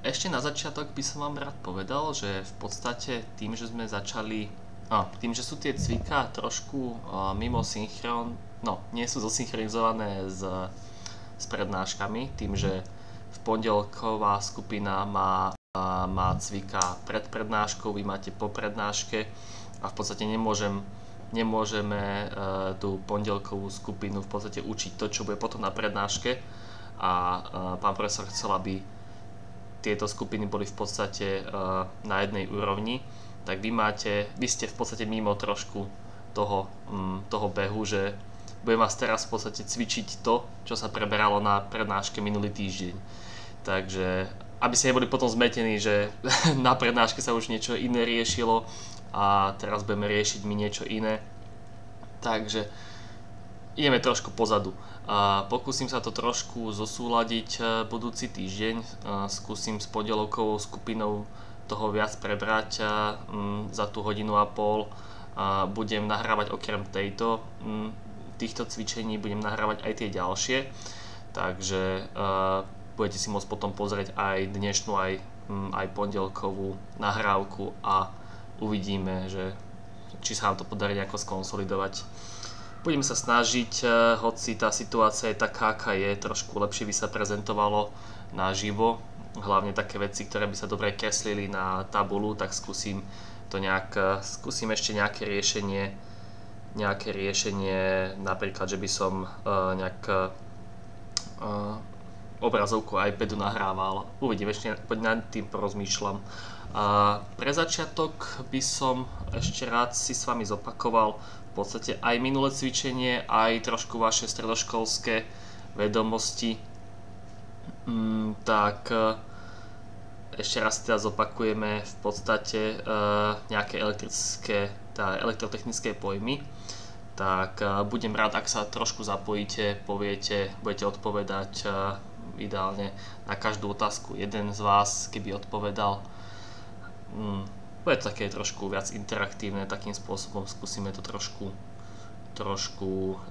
Ešte na začiatok by som vám rád povedal, že v podstate tým, že sme začali, tým, že sú tie cviká trošku mimo synchrón, no, nie sú zosynchronizované s prednáškami, tým, že v pondelková skupina má cvika pred prednáškou, vy máte po prednáške a v podstate nemôžeme tú pondelkovú skupinu v podstate učiť to, čo bude potom na prednáške a pán profesor chcel, aby tieto skupiny boli v podstate na jednej úrovni, tak vy ste v podstate mimo trošku toho behu, že budem vás teraz v podstate cvičiť to, čo sa preberalo na prednáške minulý týždeň. Takže aby ste neboli potom zmetení, že na prednáške sa už niečo iné riešilo a teraz budeme riešiť my niečo iné. Takže ideme trošku pozadu. Pokúsim sa to trošku zosúladiť budúci týždeň. Skúsim s pondelovkovou skupinou toho viac prebrať za tú hodinu a pol. Budem nahrávať okrem týchto cvičení, budem nahrávať aj tie ďalšie. Takže budete si môcť potom pozrieť aj dnešnú, aj pondelkovú nahrávku a uvidíme, že či sa nám to podarí nejako skonsolidovať. Budem sa snažiť, hoci tá situácia je taká, aká je, trošku lepšie by sa prezentovalo naživo, hlavne také veci, ktoré by sa dobre kreslili na tabulu, tak skúsim ešte nejaké riešenie, napríklad, že by som obrazovku iPadu nahrával. Uvidím, ešte nad tým porozmýšľam. Pre začiatok by som ešte rád si s vami zopakoval v podstate aj minulé cvičenie, aj trošku vaše stredoškolské vedomosti. Tak ešte raz teda zopakujeme v podstate nejaké elektrotechnické pojmy. Tak budem rád, ak sa trošku zapojíte, budete odpovedať ideálne na každú otázku. Jeden z vás, keby odpovedal, bude to také trošku viac interaktívne, takým spôsobom skúsime to trošku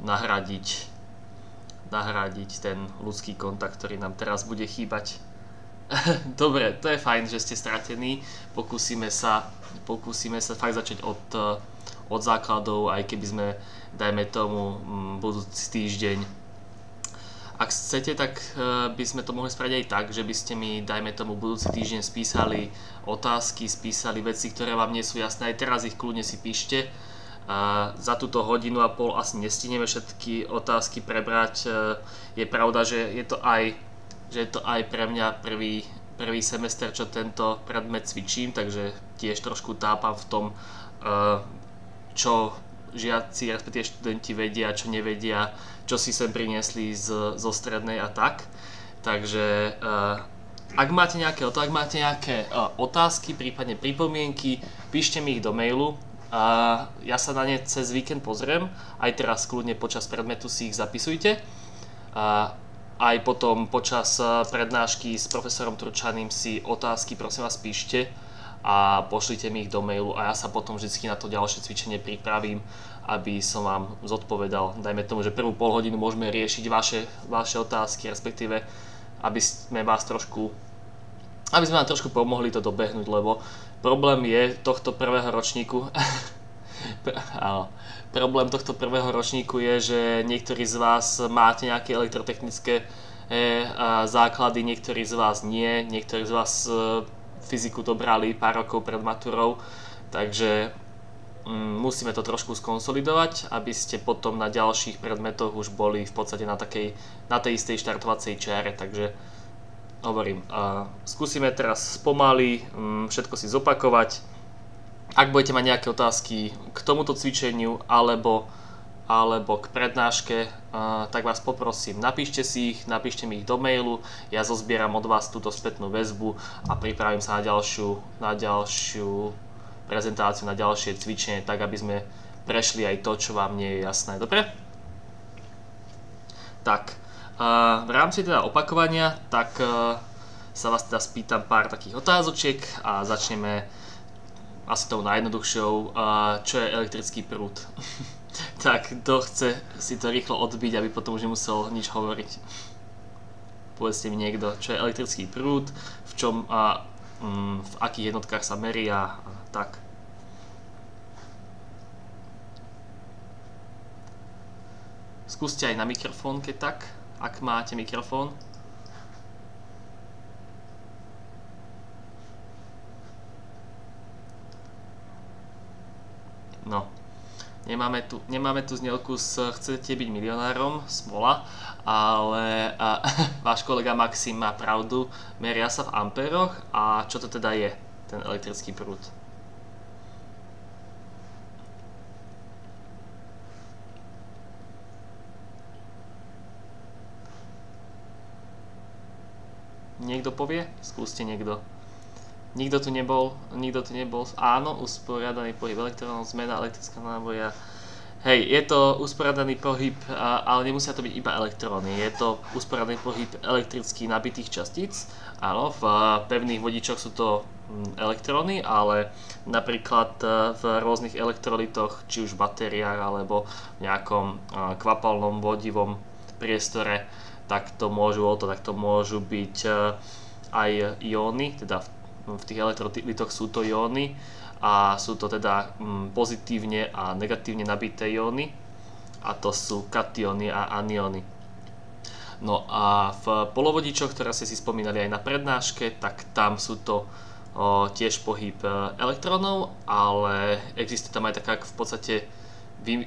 nahradiť ten ľudský kontakt, ktorý nám teraz bude chýbať. Dobre, to je fajn, že ste stratení. Pokúsime sa fakt začať od základov, aj keby sme, dajme tomu, budúci týždeň. Ak chcete, tak by sme to mohli spraviť aj tak, že by ste mi, dajme tomu, budúci týždeň spísali otázky, spísali veci, ktoré vám nie sú jasné. Aj teraz ich kľudne si píšte. Za túto hodinu a pol asi nestihneme všetky otázky prebrať. Je pravda, že je to aj pre mňa prvý semester, čo tento predmet cvičím, takže tiež trošku tápam v tom, čo žiaci, respektíve študenti vedia, čo nevedia, čo si sem priniesli zo strednej a tak. Takže ak máte nejaké otázky, prípadne pripomienky, píšte mi ich do mailu. Ja sa na ne cez víkend pozriem, aj teraz kľudne počas predmetu si ich zapisujte. Aj potom počas prednášky s profesorom Turčaným si otázky prosím vás píšte a pošlite mi ich do mailu a ja sa potom vždy na to ďalšie cvičenie pripravím, aby som vám zodpovedal. Dajme tomu, že prvú pol hodinu môžeme riešiť vaše otázky, respektíve aby sme vám trošku pomohli to dobehnúť, lebo problém je tohto prvého ročníku problém tohto prvého ročníku je, že niektorí z vás máte nejaké elektrotechnické základy, niektorí z vás nie, niektorí z vás fyziku dobrali pár rokov pred maturou, takže musíme to trošku skonsolidovať, aby ste potom na ďalších predmetoch už boli v podstate na tej istej štartovacej čiare, takže hovorím, skúsime teraz pomaly všetko si zopakovať. Ak budete mať nejaké otázky k tomuto cvičeniu alebo k prednáške, tak vás poprosím, napíšte mi ich do mailu, ja zozbieram od vás túto spätnú väzbu a pripravím sa na ďalšiu prezentáciu, na ďalšie cvičenie, tak aby sme prešli aj to, čo vám nie je jasné. Dobre? Tak, v rámci teda opakovania, tak sa vás teda spýtam pár takých otázočiek a začneme asi tou najjednoduchšou, čo je elektrický prúd. Tak, kto chce si to rýchlo odbiť, aby potom už nemusel nič hovoriť. povedzte mi niekto, čo je elektrický prúd, v čom a v akých jednotkách sa meria a tak. Skúste aj na mikrofón, keď tak, ak máte mikrofón. No, nemáme tu znielku Chcete byť milionárom, smola, ale váš kolega Maxim má pravdu, meria sa v ampéroch. A čo to teda je, ten elektrický prúd? Niekto povie? Skúste niekto. Nikto tu nebol. Áno, usporiadaný pohyb elektrónov, zmena elektrická náboja. Hej, je to usporiadaný pohyb, ale nemusia to byť iba elektróny. Je to usporiadaný pohyb elektricky nabitých častíc. Áno, v pevných vodičoch sú to elektróny, ale napríklad v rôznych elektrolitoch, či už v batériách alebo v nejakom kvapalnom vodivom priestore, tak to môžu byť aj ióny, teda v tých elektrolitoch sú to ióny a sú to teda pozitívne a negatívne nabité ióny a to sú katióny a anióny. No a v polovodičoch, ktoré ste si spomínali aj na prednáške, tak tam sú to tiež pohyb elektrónov, ale existuje tam aj taká v podstate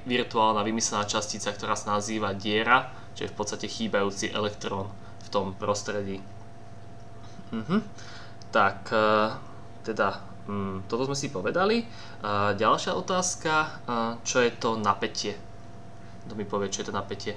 virtuálna vymyslená častica, ktorá sa nazýva diera, čo je v podstate chýbajúci elektrón v tom prostredí. Tak, teda, toto sme si povedali. Ďalšia otázka, čo je to napätie? Kto mi povie, čo je to napätie?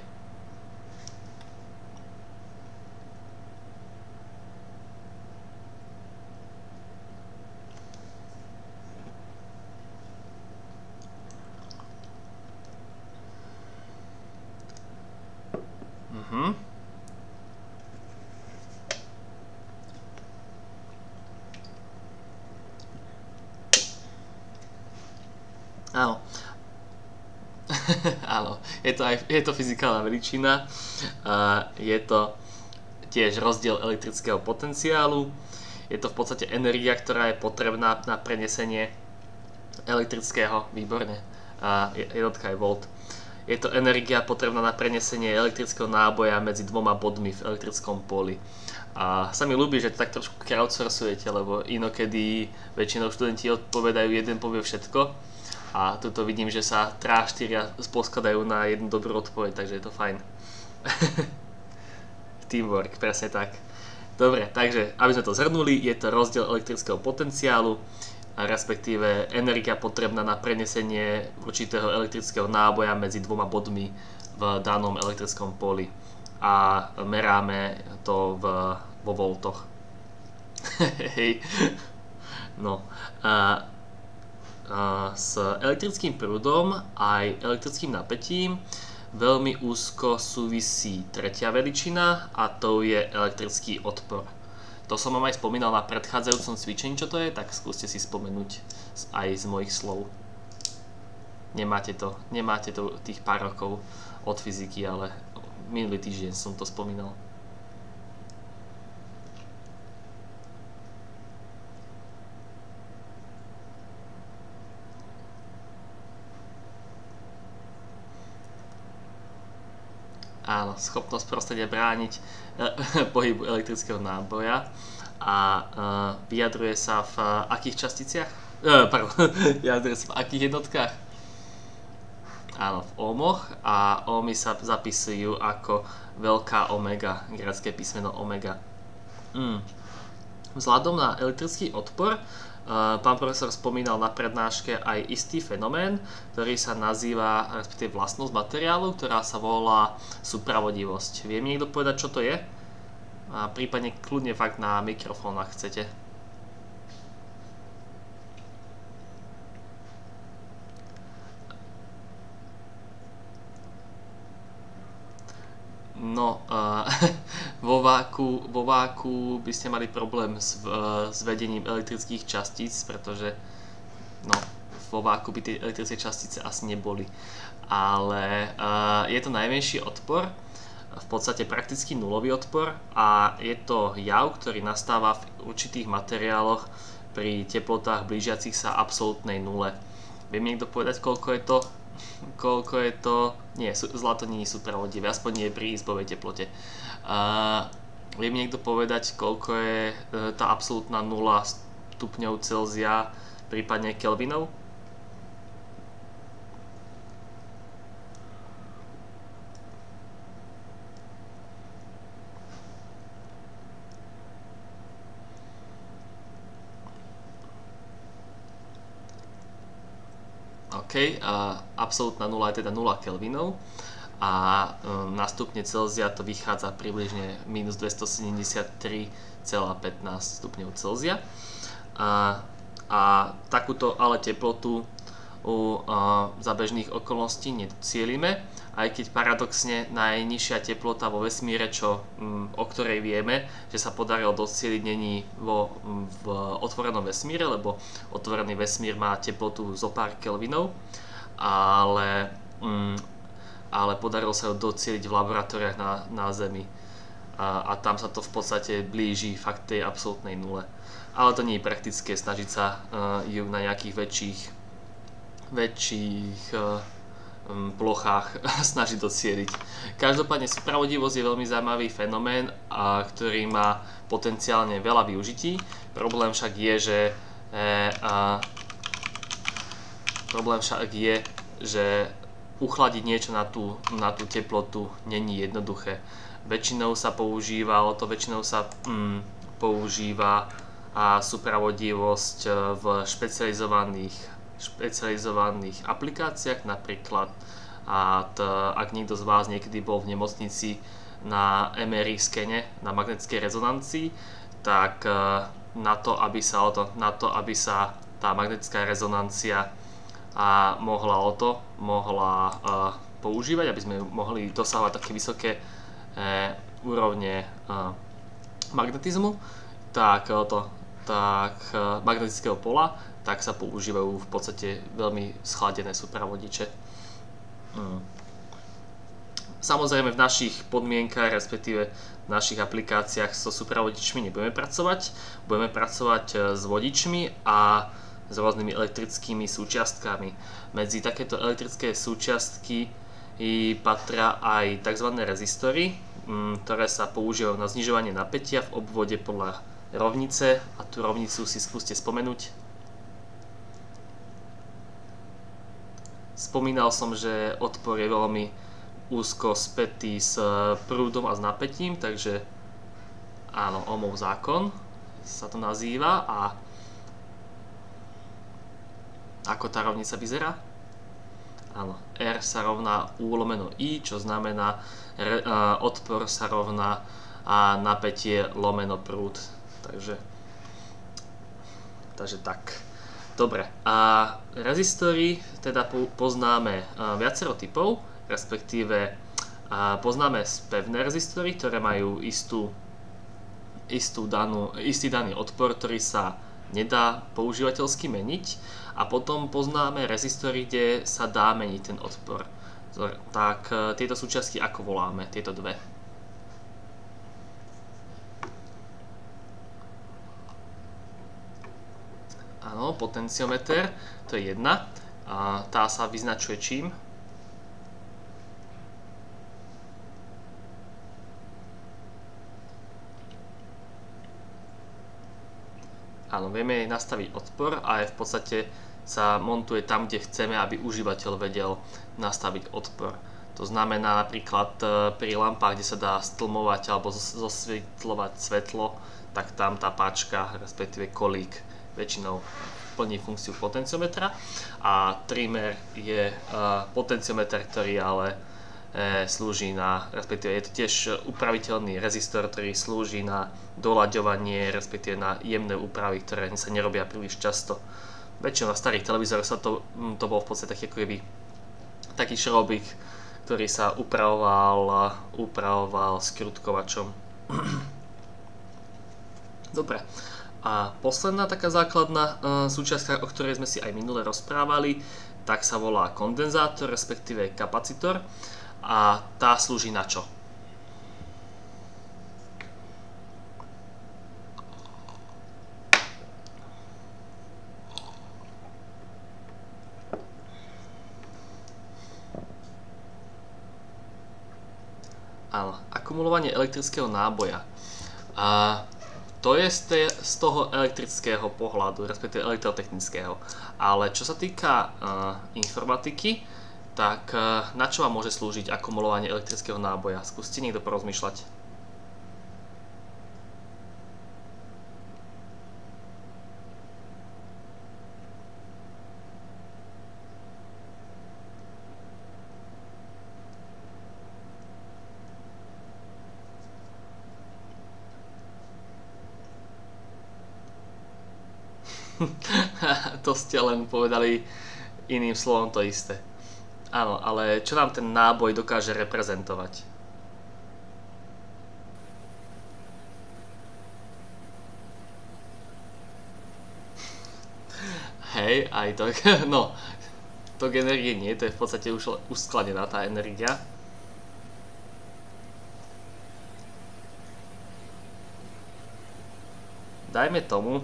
Áno. Áno, je to fyzikálna veličina, je to tiež rozdiel elektrického potenciálu, je to v podstate energia, ktorá je potrebná na prenesenie elektrického, výborne, jednotka je volt. Je to energia potrebná na prenesenie elektrického náboja medzi dvoma bodmi v elektrickom poli. A sa mi ľúbi, že tak trošku crowdsourcujete, lebo inokedy väčšinou študenti odpovedajú, jeden povie všetko. A tuto vidím, že sa 3-4 poskladajú na jednu dobrú odpoveď, takže je to fajn. Teamwork, presne tak. Dobre, takže aby sme to zhrnuli, je to rozdiel elektrického potenciálu, respektíve energia potrebná na prenesenie určitého elektrického náboja medzi dvoma bodmi v danom elektrickom poli. A meráme to vo voltoch. Hej. No. S elektrickým prúdom aj elektrickým napätím veľmi úzko súvisí tretia veličina a to je elektrický odpor. To som vám aj spomínal na predchádzajúcom cvičení, čo to je, tak skúste si spomenúť aj z mojich slov. Nemáte to tých pár rokov od fyziky, ale minulý týždeň som to spomínal. Áno, schopnosť prostredia brániť pohybu elektrického náboja a vyjadruje sa v akých časticiach? Vyjadruje sa v akých jednotkách? Áno, v ohmoch a ohmy sa zapisujú ako veľká omega, grécke písmeno omega. Vzhľadom na elektrický odpor pán profesor spomínal na prednáške aj istý fenomén, ktorý sa nazýva, respektíve vlastnosť materiálu, ktorá sa volá supravodivosť. Vie mi niekto povedať, čo to je? A prípadne kľudne fakt na mikrofón, ak chcete. No, vo váku by ste mali problém s vedením elektrických častíc, pretože vo váku by tie elektrické častice asi neboli. Ale je to najmenší odpor, v podstate prakticky nulový odpor a je to jav, ktorý nastáva v určitých materiáloch pri teplotách blížiacich sa absolútnej nule. Vie mi niekto povedať, koľko je to? Nie, zlato nie je supravodivé, aspoň nie pri izbovej teplote. Vie mi niekto povedať, koľko je tá absolútna 0 stupňov Celzia, prípadne Kelvinov? OK, absolútna 0 je teda 0 Kelvinov a na stupne Celzia to vychádza približne minus 273,15 stupňov Celzia. A takúto ale teplotu za bežných okolností nedocielime, aj keď paradoxne najnižšia teplota vo vesmíre, o ktorej vieme, že sa podarilo docieliť, není v otvorenom vesmíre, lebo otvorený vesmír má teplotu zo pár kelvinov, ale podarilo sa ju docieliť v laboratóriách na Zemi a tam sa to v podstate blíži fakt tej absolútnej nule. Ale to nie je praktické snažiť sa ju na nejakých väčších plochách snažiť docieliť. Každopádne supravodivosť je veľmi zaujímavý fenomén, ktorý má potenciálne veľa využití. Problém však je, že uchladiť niečo na tú teplotu není jednoduché. Väčšinou sa používa supravodivosť v špecializovaných aplikáciách, napríklad ak niekto z vás niekedy bol v nemocnici na MRI skene, na magnetickej rezonancii, tak na to, aby sa tá magnetická rezonancia mohla používať, aby sme mohli dosahovať také vysoké úrovne magnetizmu, tak magnetického pola, tak sa používajú v podstate veľmi schladené supravodiče. Samozrejme v našich podmienkach, respektíve v našich aplikáciách so supravodičmi nebudeme pracovať. Budeme pracovať s vodičmi a s rôznymi elektrickými súčiastkami. Medzi takéto elektrické súčiastky patria aj tzv. Rezistory, ktoré sa používajú na znižovanie napätia v obvode podľa rovnice a tú rovnicu si skúste spomenúť. Spomínal som, že odpor je veľmi úzko spätý s prúdom a s napätím, takže áno, Ohmov zákon sa to nazýva. A ako tá rovnica vyzerá? Áno, R sa rovná U lomeno I, čo znamená odpor sa rovná a napätie lomeno prúd. Takže tak. Dobre, a rezistory teda poznáme viacero typov, respektíve poznáme pevné rezistory, ktoré majú istý daný odpor, ktorý sa nedá používateľsky meniť, a potom poznáme rezistory, kde sa dá meniť ten odpor. Tak tieto súčiastky ako voláme, tieto dve? Áno, potenciometer, to je jedna. A tá sa vyznačuje čím? Áno, vieme jej nastaviť odpor a v podstate sa montuje tam, kde chceme, aby užívateľ vedel nastaviť odpor. To znamená napríklad pri lampách, kde sa dá stlmovať alebo zosvetľovať svetlo, tak tam tá páčka, respektíve kolík, väčšinou plní funkciu potenciometra, a trimmer je potenciometer, ktorý ale slúži respektíve je to tiež upraviteľný rezistor, ktorý slúži na doľaďovanie, respektíve na jemné úpravy, ktoré sa nerobia príliš často. Väčšinou na starých televízoroch to bol v podstate taký šrobík, ktorý sa upravoval skrutkovačom. Dobre. A posledná taká základná súčiastka, o ktorej sme si aj minule rozprávali, tak sa volá kondenzátor, respektíve kapacitor. A tá slúži na čo? Áno, akumulovanie elektrického náboja. A to je z toho elektrického pohľadu, respektíve elektrotechnického. Ale čo sa týka informatiky, tak na čo vám môže slúžiť akumulovanie elektrického náboja? Skúste niekto porozmýšľať. To ste len povedali iným slovom to isté. Áno, ale čo nám ten náboj dokáže reprezentovať? Hej, aj to, no, tok energie nie, to je v podstate už uskladená tá energia. Dajme tomu,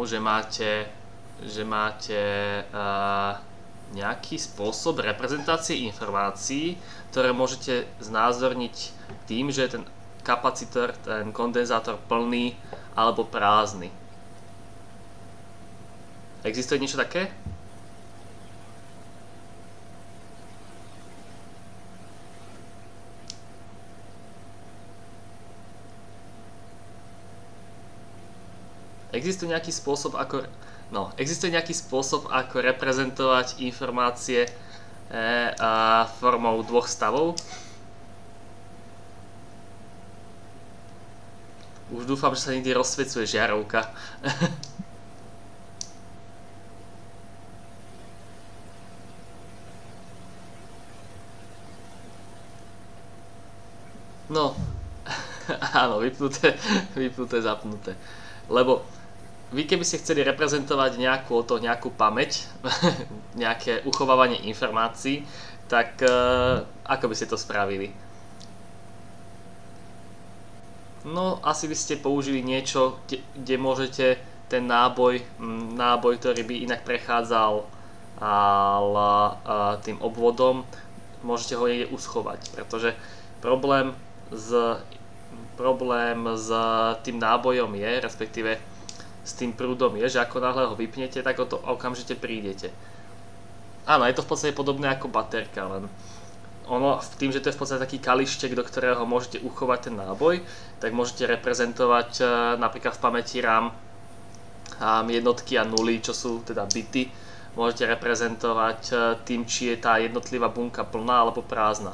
že máte nejaký spôsob reprezentácie informácií, ktoré môžete znázorniť tým, že je ten kapacitor, ten kondenzátor plný alebo prázdny. Existuje niečo také? Existuje nejaký spôsob, ako reprezentovať informácie formou dvoch stavov? Už dúfam, že sa niekde rozsvecuje žiarovka. No, áno, vypnuté, zapnuté. Lebo vy keby ste chceli reprezentovať nejakú pamäť, nejaké uchovávanie informácií, tak ako by ste to spravili? No, asi by ste použili niečo, kde môžete ten náboj, ktorý by inak prechádzal tým obvodom, môžete ho niekde uschovať, pretože problém s tým nábojom je, respektíve s tým prúdom je, že ako náhle ho vypnete, tak o to okamžite prídete. Áno, je to v podstate podobné ako baterka, len ono, tým, že to je v podstate taký kalištek, do ktorého môžete uchovať ten náboj, tak môžete reprezentovať napríklad v pamäti RAM jednotky a nuly, čo sú teda bity, môžete reprezentovať tým, či je tá jednotlivá bunka plná alebo prázdna.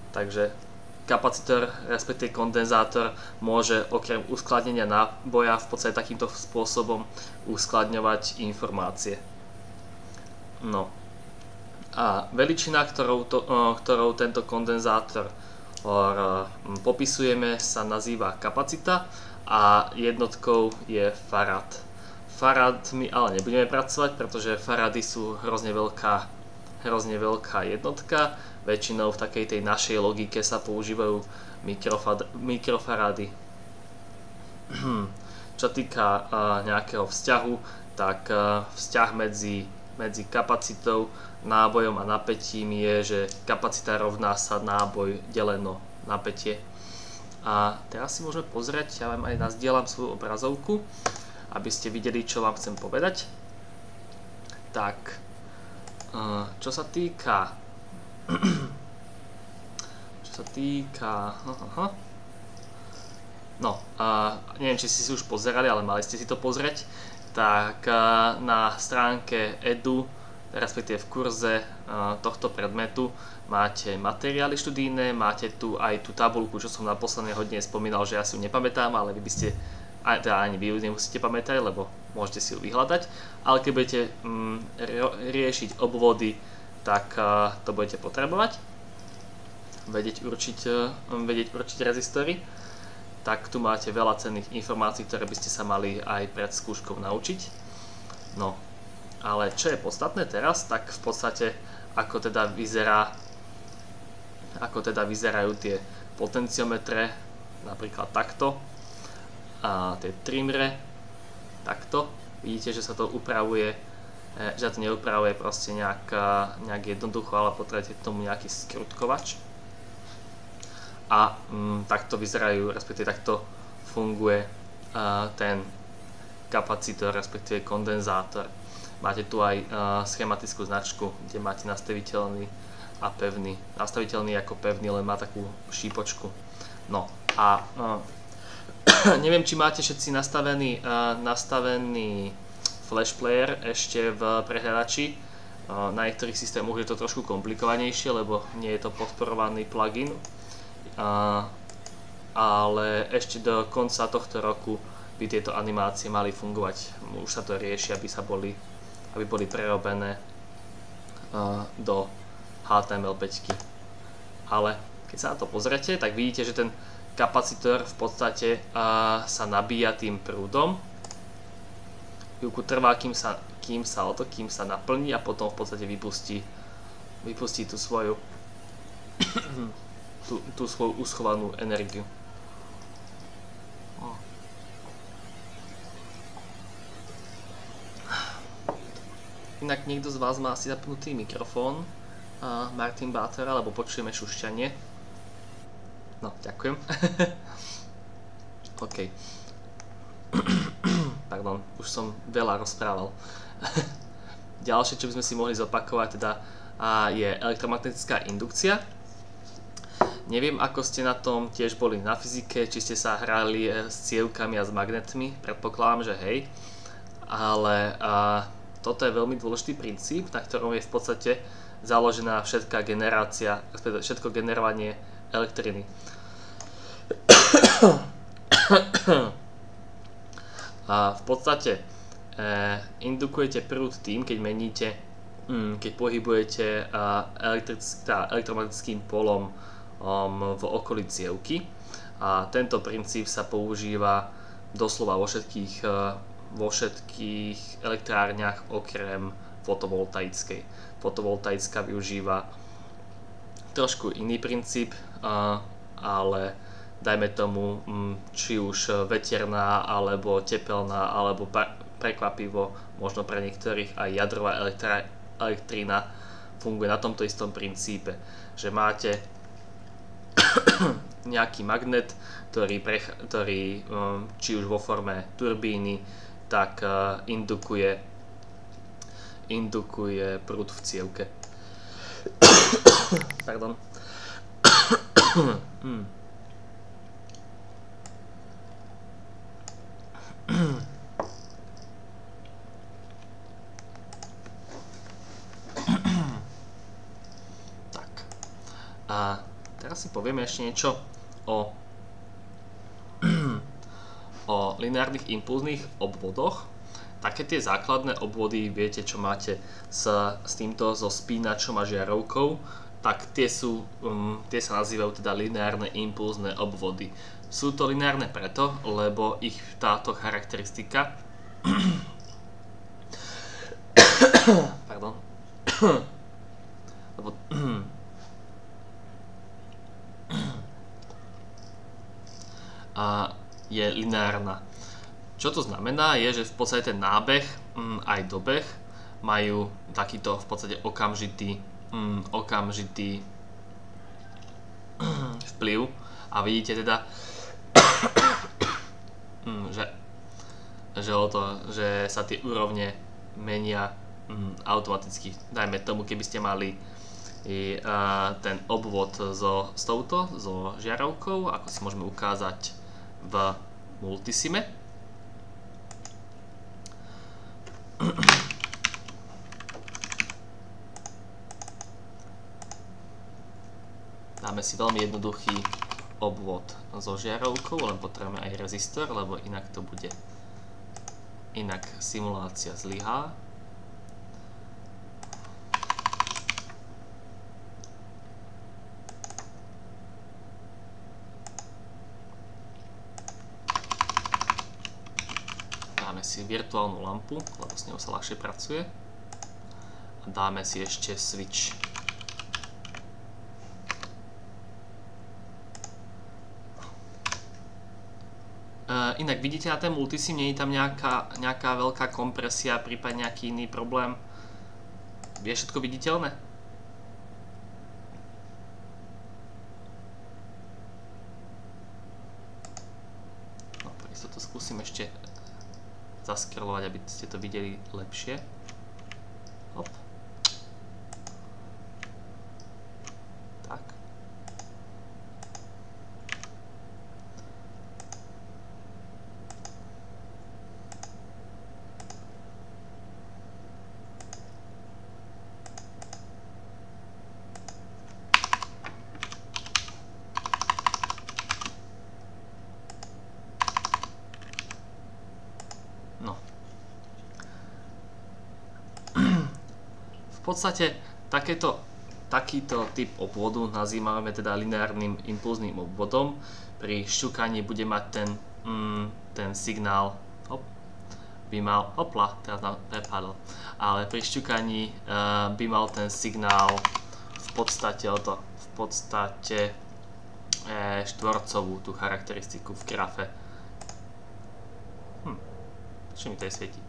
Takže kapacitor, respektíve kondenzátor, môže okrem uskladnenia náboja v podstate takýmto spôsobom uskladňovať informácie. No. A veličina, ktorou tento kondenzátor popisujeme, sa nazýva kapacita a jednotkou je farad. Farad my ale nebudeme pracovať, pretože farady sú hrozne veľká jednotka. Väčšinou v takej tej našej logike sa používajú mikrofarady. Čo týka nejakého vzťahu, tak vzťah medzi kapacitou, nábojom a napätím je, že kapacita rovná sa náboj deleno napätie. A teraz si môžeme pozrieť, ja vám aj nazdielam svoju obrazovku, aby ste videli, čo vám chcem povedať. Tak, čo sa týka neviem, či ste si už pozerali, ale mali ste si to pozrieť, tak na stránke edu, respektíve v kurze tohto predmetu máte materiály študijné, máte tu aj tú tabuľku, čo som na poslednej hodine spomínal, že ja si ju nepamätám, ale vy by ste, ani vy ju nemusíte pamätať, lebo môžete si ju vyhľadať, ale keď budete riešiť obvody, tak to budete potrebovať, vedieť určiť rezistory, tak tu máte veľa cenných informácií, ktoré by ste sa mali aj pred skúškou naučiť. No, ale čo je podstatné teraz, tak v podstate ako teda vyzerajú tie potenciometre, napríklad takto, a tie trimre, takto, vidíte, že sa to upravuje, že sa to neupravuje proste nejak jednoducho, ale potrebujete k tomu nejaký skrutkovač. A takto vyzerajú, respektíve takto funguje ten kapacitor, respektíve kondenzátor. Máte tu aj schematickú značku, kde máte nastaviteľný a pevný. Nastaviteľný ako pevný, len má takú šípočku. No a neviem, či máte všetci nastavený flash player ešte v prehľadači. Na niektorých systémoch je to trošku komplikovanejšie, lebo nie je to podporovaný plugin. Ale ešte do konca tohto roku by tieto animácie mali fungovať. Už sa to rieši, aby boli prerobené do HTML5. Ale keď sa na to pozrete, tak vidíte, že ten kapacitor v podstate sa nabíja tým prúdom. Chvíľku trvá, kým sa naplní a potom v podstate vypustí tú svoju tú svoju uschovanú energiu. Inak niekto z vás má asi zapnutý mikrofón, Martin Bátor, alebo počujeme šušťanie. No, ďakujem. OK. Pardon, už som veľa rozprával. Ďalšie, čo by sme si mohli zopakovať, teda je elektromagnetická indukcia. Neviem, ako ste na tom tiež boli na fyzike, či ste sa hrali s cievkami a s magnetmi, predpokladám, že hej. Ale toto je veľmi dôležitý princíp, na ktorom je v podstate založená všetká generácia, všetko generovanie elektriny. A v podstate indukujete prúd tým, keď pohybujete elektromagnetickým polom v okolí cievky. A tento princíp sa používa doslova vo všetkých elektrárniach okrem fotovoltaickej. Fotovoltaická využíva trošku iný princíp, ale dajme tomu, či už veterná, alebo tepelná, alebo prekvapivo, možno pre niektorých aj jadrová elektrina funguje na tomto istom princípe, že máte nejaký magnet, ktorý či už vo forme turbíny, tak indukuje prúd v cievke. Pardon. Tak. A teraz si povieme ešte niečo o lineárnych impulzných obvodoch. Také tie základné obvody, viete, čo máte s týmto, so spínačom a žiarovkou, tak tie sa nazývajú teda lineárne impulzné obvody. Sú to lineárne preto, lebo ich táto charakteristika pardon lebo je lineárna. Čo to znamená, je, že v podstate ten nábeh aj dobeh majú takýto v podstate okamžitý vplyv a vidíte teda, že sa tie úrovne menia automaticky. Dajme tomu, keby ste mali ten obvod so žiarovkou, ako si môžeme ukázať v multisime. Dáme si veľmi jednoduchý obvod so žiarovkou, len potrebujeme aj rezistor, lebo inak simulácia zlyhá. Dáme si virtuálnu lampu, lebo s ňou sa ľahšie pracuje. A dáme si ešte switch. Inak vidíte na ten multisim, nie je tam nejaká veľká kompresia, prípadne nejaký iný problém? Je všetko viditeľné? No, pre istotu skúsim ešte zaskrolovať, aby ste to videli lepšie. Hop. Tak. No. V podstate takýto typ obvodu nazývame teda lineárnym impulzným obvodom. Pri šťukaní bude mať ten signál, by mal, hopla, teraz nám prepadol, ale pri šťukaní by mal ten signál v podstate štvorcovú tú charakteristiku v grafe. Čo mi to je svieti?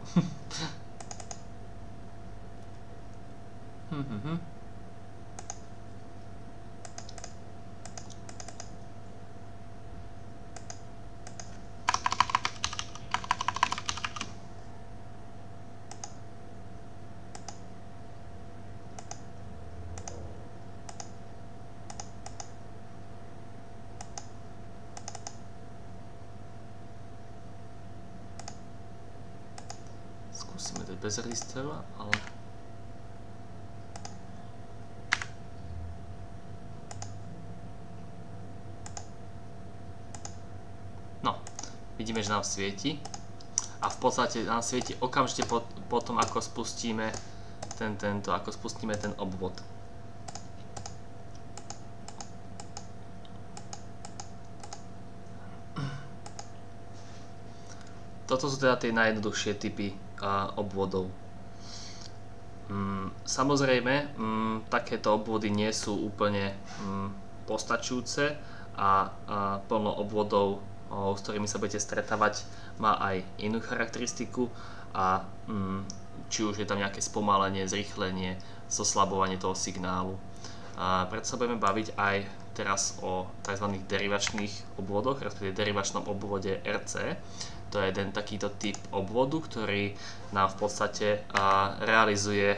Skúsime to bez registra, ale... No, vidíme, že nám svieti. A v podstate nám svieti okamžite potom, ako spustíme ten obvod. Toto sú teda tie najjednoduchšie typy obvodov. Samozrejme, takéto obvody nie sú úplne postačujúce a plno obvodov, s ktorými sa budete stretávať, má aj inú charakteristiku a či už je tam nejaké spomalenie, zrýchlenie, zoslabovanie toho signálu. Preto sa budeme baviť aj teraz o tzv. Derivačných obvodoch, respektíve derivačnom obvode RC. To je jeden takýto typ obvodu, ktorý nám v podstate realizuje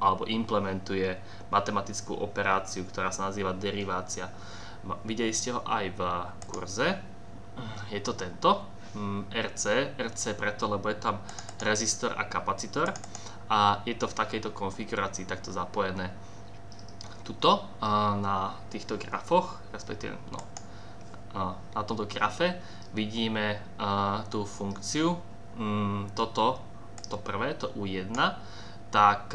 alebo implementuje matematickú operáciu, ktorá sa nazýva derivácia. Videli ste ho aj v kurze. Je to tento RC preto, lebo je tam rezistor a kapacitor a je to v takejto konfigurácii takto zapojené. Tuto na týchto grafoch, respektíve na tomto grafe vidíme tú funkciu, to prvé, to U1, tak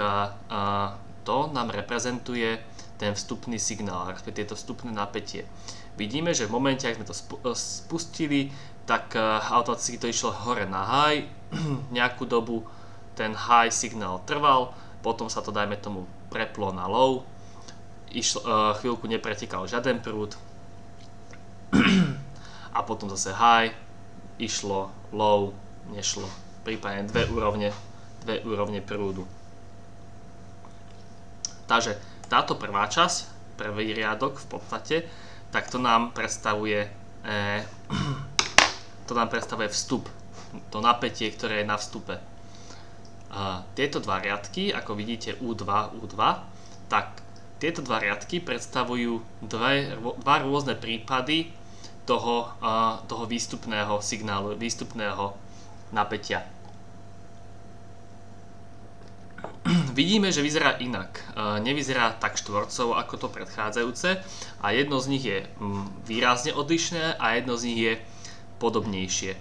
to nám reprezentuje ten vstupný signál, respektíve to vstupné napätie. Vidíme, že v momente, ak sme to spustili, tak automaticky to išlo hore na high, nejakú dobu ten high signál trval, potom sa to, dajme tomu, preplo na low, chvíľku nepretekal žiaden prúd, a potom zase high, išlo, low, nešlo. Prípadne dve úrovne prúdu. Takže táto prvá časť, prvý riadok v podstate, tak to nám predstavuje vstup, to napätie, ktoré je na vstupe. Tieto dva riadky, ako vidíte U2, tak tieto dva riadky predstavujú dva rôzne prípady toho výstupného signálu, výstupného napätia. Vidíme, že vyzerá inak. Nevyzerá tak štvorcovo ako to predchádzajúce a jedno z nich je výrazne odlišné a jedno z nich je podobnejšie.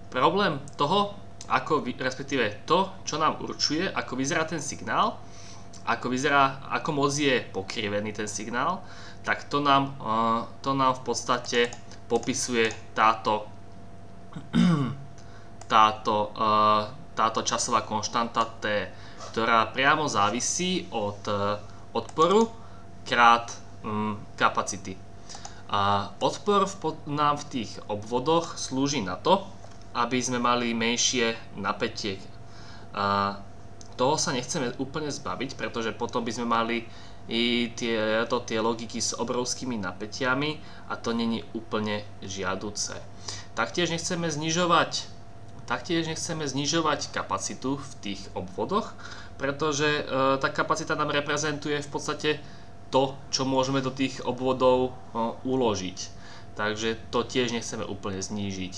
Problém toho, respektíve to, čo nám určuje, ako vyzerá ten signál, ako moc je pokrivený ten signál, tak to nám v podstate popisuje táto časová konštanta T, ktorá priamo závisí od odporu krát kapacity. A odpor nám v tých obvodoch slúži na to, aby sme mali menšie napätie. A toho sa nechceme úplne zbaviť, pretože potom by sme mali i tie logiky s obrovskými napätiami a to není úplne žiaduce. Taktiež nechceme znižovať kapacitu v tých obvodoch, pretože tá kapacita nám reprezentuje v podstate to, čo môžeme do tých obvodov uložiť. Takže to tiež nechceme úplne znížiť.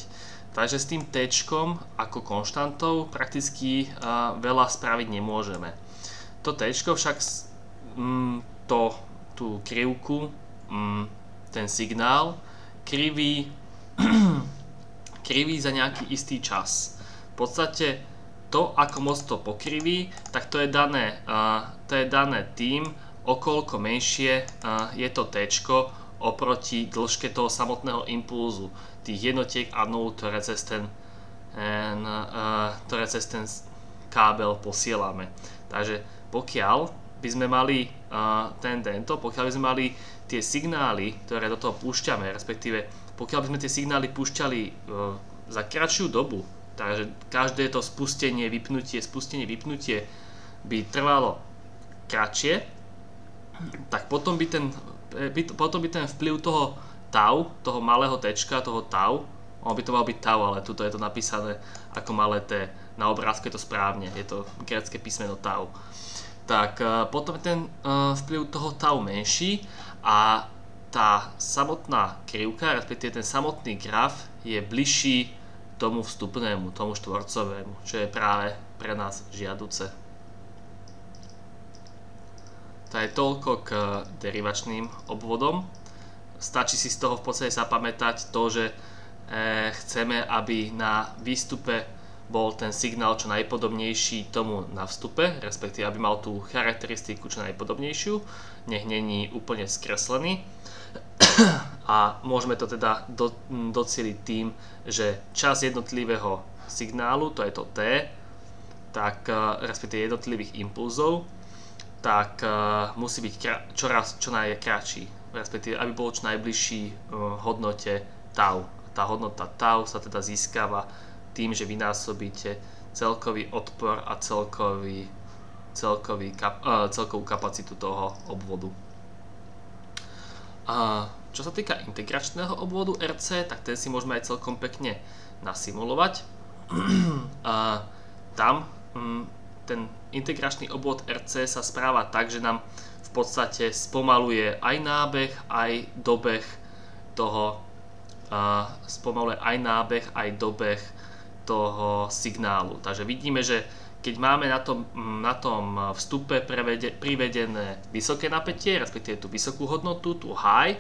Takže s tým T ako konštantou prakticky veľa spraviť nemôžeme. To T však tú krivku, ten signál kriví za nejaký istý čas. V podstate to, ako moc to pokriví, tak to je dané tým, o koľko menšie je to T oproti dĺžke toho samotného impulzu, tých jednotiek a nul, ktoré cez ten kábel posielame. Takže pokiaľ by sme mali pokiaľ by sme mali tie signály, ktoré do toho púšťame, respektíve pokiaľ by sme tie signály púšťali za kratšiu dobu, takže každé to spustenie, vypnutie by trvalo kratšie, tak potom by ten vplyv toho tau, toho malého tečka, toho tau, by to mal byť tau, ale tuto je to napísané ako malé t, na obrázku je to správne, je to grécke písmeno tau. Tak potom ten vplyv toho tau menší a tá samotná krivka, respektíve ten samotný graf je bližší tomu vstupnému, tomu štvorcovému, čo je práve pre nás žiaduce. To je toľko k derivačným obvodom. Stačí si z toho v podstate zapamätať to, že chceme, aby na výstupe bol ten signál čo najpodobnejší tomu na vstupe, respektíve aby mal tú charakteristiku čo najpodobnejšiu, nech není úplne skreslený. A môžeme to teda docieliť tým, že čas jednotlivého signálu, to je to T, tak respektíve jednotlivých impulzov, tak musí byť čo najkratší, respektíve aby bol čo najbližší hodnote tau. Tá hodnota tau sa teda získava tým, že vynásobíte celkový odpor a celkovú kapacitu toho obvodu. Čo sa týka integračného obvodu RC, tak ten si môžeme aj celkom pekne nasimulovať. Tam ten integračný obvod RC sa správa tak, že nám v podstate spomaluje aj nábeh, aj dobeh toho signálu. Takže vidíme, že keď máme na tom vstupe privedené vysoké napätie, respektíve tú vysokú hodnotu, tú high,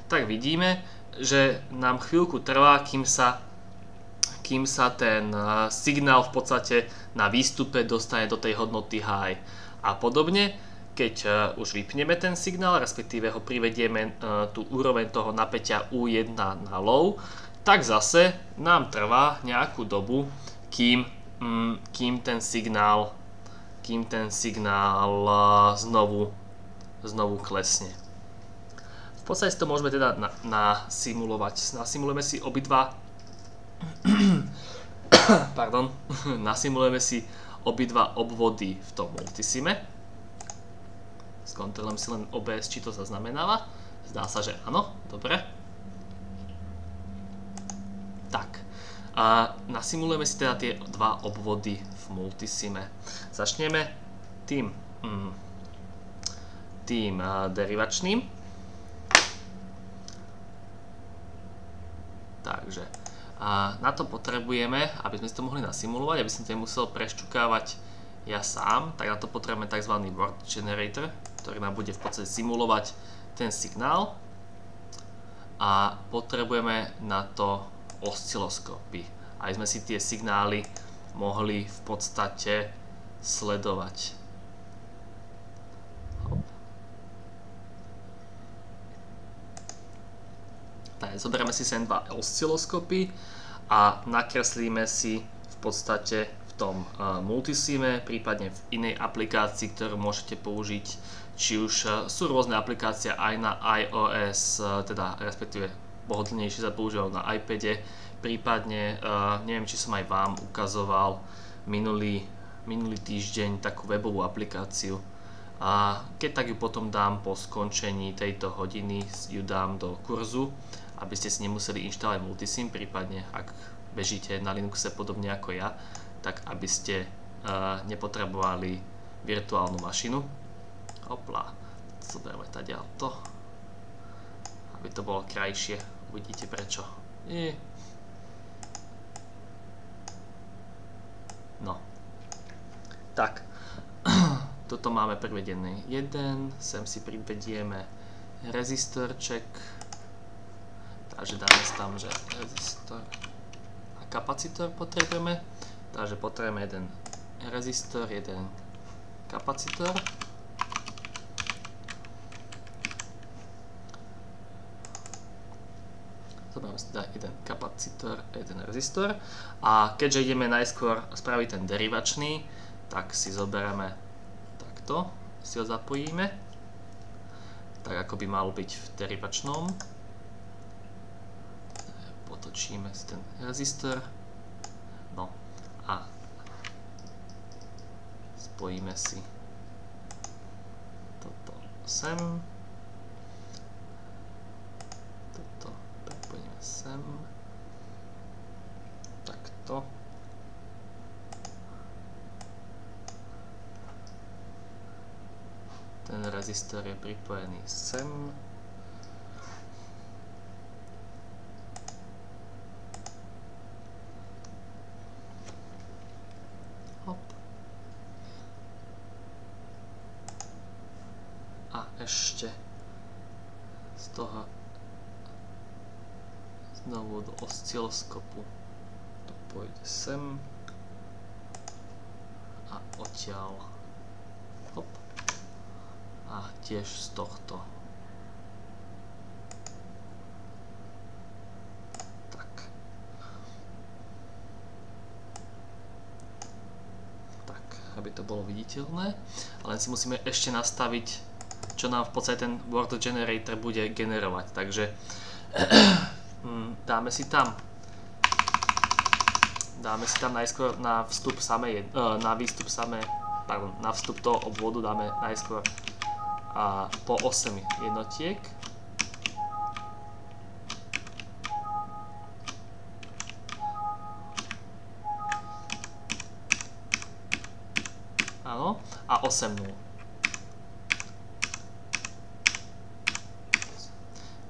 tak vidíme, že nám chvíľku trvá, kým sa ten signál v podstate na výstupe dostane do tej hodnoty high. A podobne, keď už vypneme ten signál, respektíve ho privedieme tú úroveň toho napätia U1 na low, tak zase nám trvá nejakú dobu, kým ten signál znovu klesne. V podstate to môžeme teda nasimulovať. Nasimulujeme si obidva obvody v tom multisime. Skontrolujem si len OBS, či to zaznamenáva. Zdá sa, že áno. Dobre. Tak. A nasimulujeme si teda tie dva obvody v multisime. Začneme tým derivačným. Takže na to potrebujeme, aby sme si to mohli nasimulovať, aby som to nemusel prešťukávať ja sám, tak na to potrebujeme tzv. Word Generator, ktorý nám bude v podstate simulovať ten signál. A potrebujeme na to osciloskopy, aby sme si tie signály mohli v podstate sledovať. Tak, zoberieme si sem dva osciloskopy a nakreslíme si v podstate v tom Multisime, prípadne v inej aplikácii, ktorú môžete použiť. Či už sú rôzne aplikácie aj na iOS, teda respektíve pohodlnejšie sa používajú na iPade. Prípadne, neviem, či som aj vám ukazoval minulý týždeň takú webovú aplikáciu. A keď tak ju potom dám po skončení tejto hodiny, ju dám do kurzu, aby ste si nemuseli inštalovať Multisim, prípadne ak bežíte na Linuxe podobne ako ja, tak aby ste nepotrebovali virtuálnu mašinu. Hopla, zoberme tadiaľ to, aby to bolo krajšie, uvidíte prečo. No, tak. Toto máme privedený 1, sem si privedieme rezistorček, takže dáme tam, že rezistor a kapacitor potrebujeme, takže potrebujeme jeden rezistor, jeden kapacitor. Zoberieme si teda jeden kapacitor a jeden rezistor a keďže ideme najskôr spraviť ten derivačný, tak si zoberieme to si ho zapojíme, tak ako by malo byť v derivačnom. Potočíme si ten rezistor, no a spojíme si toto sem, toto prepojíme sem, takto. Ten rezistor je pripojený sem. Hop. A ešte z toho znovu do osciloskopu to pôjde sem a odtiaľ hop. A tiež z tohto. Tak. Tak, aby to bolo viditeľné. Ale si musíme ešte nastaviť, čo nám v podstate ten word generator bude generovať. Takže dáme si tam najskôr na vstup na vstup toho obvodu dáme najskôr a po 8 jednotiek. Áno, a 8 nul.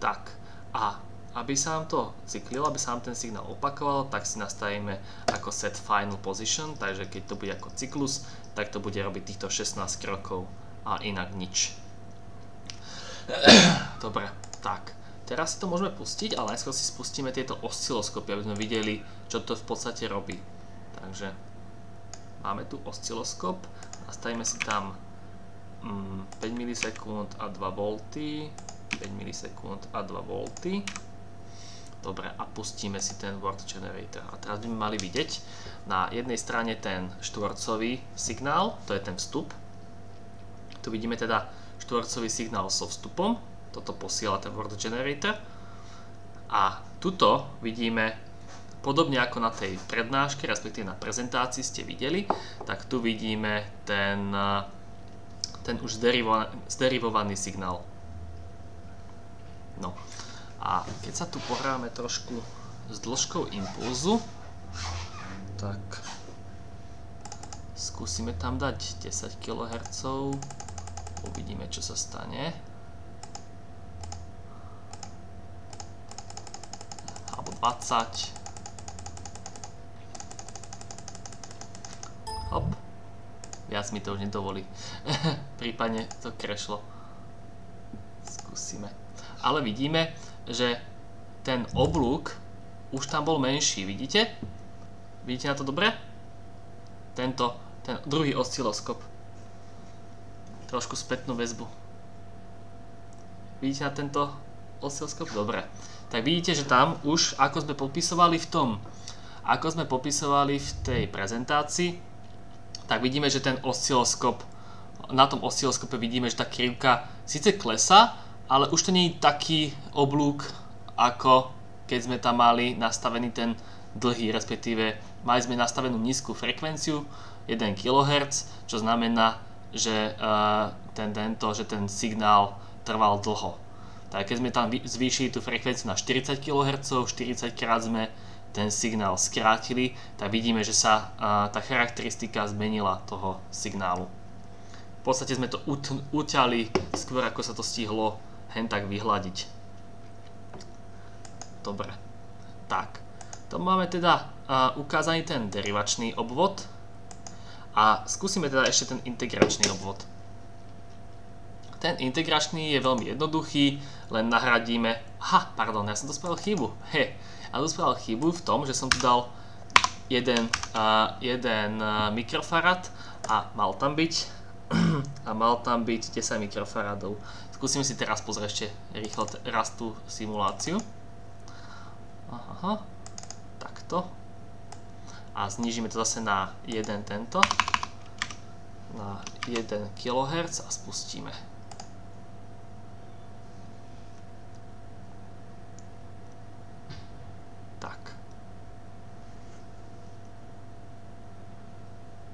Tak, a aby sa nám to cyklilo, aby sa nám ten signál opakoval, tak si nastavíme ako set final position, takže keď to bude ako cyklus, tak to bude robiť týchto 16 krokov a inak nič. Dobre, tak, teraz si to môžeme pustiť, ale najskôr si spustíme tieto osciloskopy, aby sme videli, čo to v podstate robí. Takže máme tu osciloskop, nastavíme si tam 5 milisekúnd a 2 V, 5 milisekúnd a 2 V. Dobre, a pustíme si ten word generator. A teraz by sme mali vidieť na jednej strane ten štvorcový signál, to je ten vstup. Tu vidíme teda štvorcový signál so vstupom, toto posiela ten word generator. A tuto vidíme, podobne ako na tej prednáške, respektíve na prezentácii ste videli, tak tu vidíme ten už zderivovaný signál. No. A keď sa tu pohráme trošku s dĺžkou impulzu, tak skúsime tam dať 10 kHz, uvidíme, čo sa stane. Alebo 20. Hop. Viac mi to už nedovolí. Prípadne to crashlo. Skúsime. Ale vidíme, že ten oblúk už tam bol menší, vidíte? Vidíte na to dobre? Ten druhý osciloskop. Trošku spätnú väzbu. Vidíte na tento osciloskop? Dobre. Tak vidíte, že tam už, ako sme popisovali v tom Ako sme popisovali v tej prezentácii, tak vidíme, že ten osciloskop, na tom osciloskope vidíme, že tá krivka síce klesá, ale už to nie je taký oblúk, ako keď sme tam mali nastavený ten dlhý, respektíve mali sme nastavenú nízku frekvenciu 1 kHz, čo znamená, že ten signál trval dlho. Tak keď sme tam zvýšili tú frekvenciu na 40 kHz, 40 krát sme ten signál skrátili, tak vidíme, že sa tá charakteristika zmenila toho signálu. V podstate sme to uťali skôr, ako sa to stihlo hen tak vyhľadiť. Dobre, tak. To máme teda ukázaný ten derivačný obvod a skúsime teda ešte ten integračný obvod. Ten integračný je veľmi jednoduchý, len nahradíme... Aha, pardon, ja som to spravil chybu. Ja som spravil chybu v tom, že som tu dal 1 mikrofarad a mal tam byť 10 mikrofaradov. Skúsime si teraz pozrieť ešte rýchlo raz tú simuláciu. Aha, takto. A znížime to zase na 1 tento. Na 1 kHz a spustíme.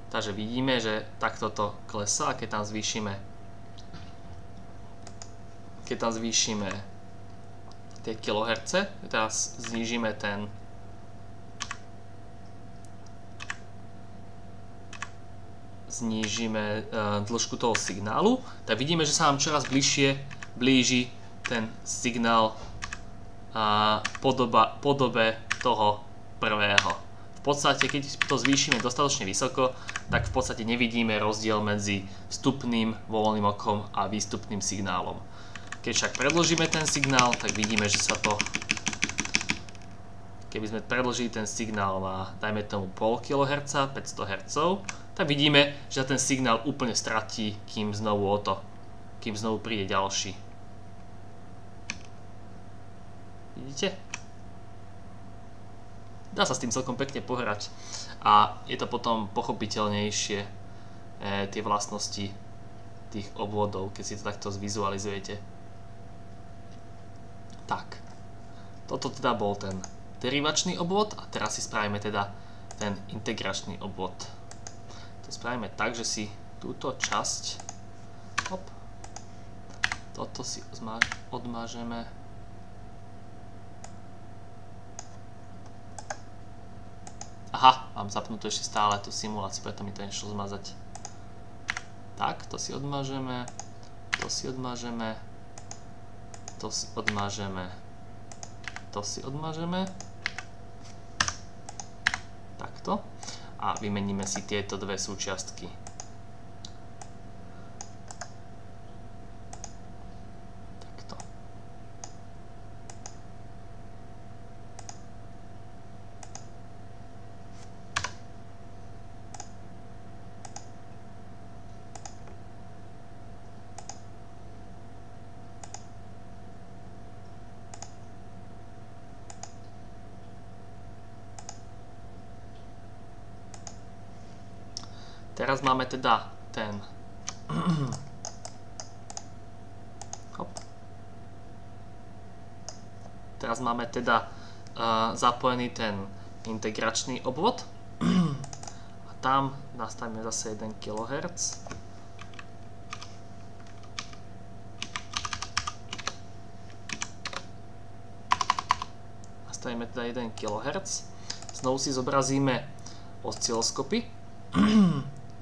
Takže vidíme, že takto to klesá, keď tam zvýšime tie kiloherce, teraz znížime dĺžku toho signálu, tak vidíme, že sa nám čoraz bližšie blíži ten signál podobe toho prvého. V podstate, keď to zvýšime dostatočne vysoko, tak v podstate nevidíme rozdiel medzi vstupným voľným okom a výstupným signálom. Keď však predĺžime ten signál, tak vidíme, že sa to... Keby sme predĺžili ten signál na, dajme tomu 0,5 kHz, 500 Hz, tak vidíme, že ten signál úplne stratí, kým znovu príde ďalší. Vidíte? Dá sa s tým celkom pekne pohrať a je to potom pochopiteľnejšie tie vlastnosti tých obvodov, keď si to takto zvizualizujete. Tak, toto teda bol ten derivačný obvod a teraz si spravíme teda ten integračný obvod. To spravíme tak, že si túto časť, toto si odmažeme. Aha, mám zapnutú ešte stále tú simuláciu, preto mi to nešlo zmazať. Tak, to si odmažeme, to si odmažeme, to si odmažeme, to si odmažeme. Takto. A vymeníme si tieto dve súčiastky. Takto. Teraz máme teda ten Teraz máme teda zapojený ten integračný obvod a tam nastavíme zase 1 kHz. Nastavíme teda 1 kHz. Znovu si zobrazíme osciloskopy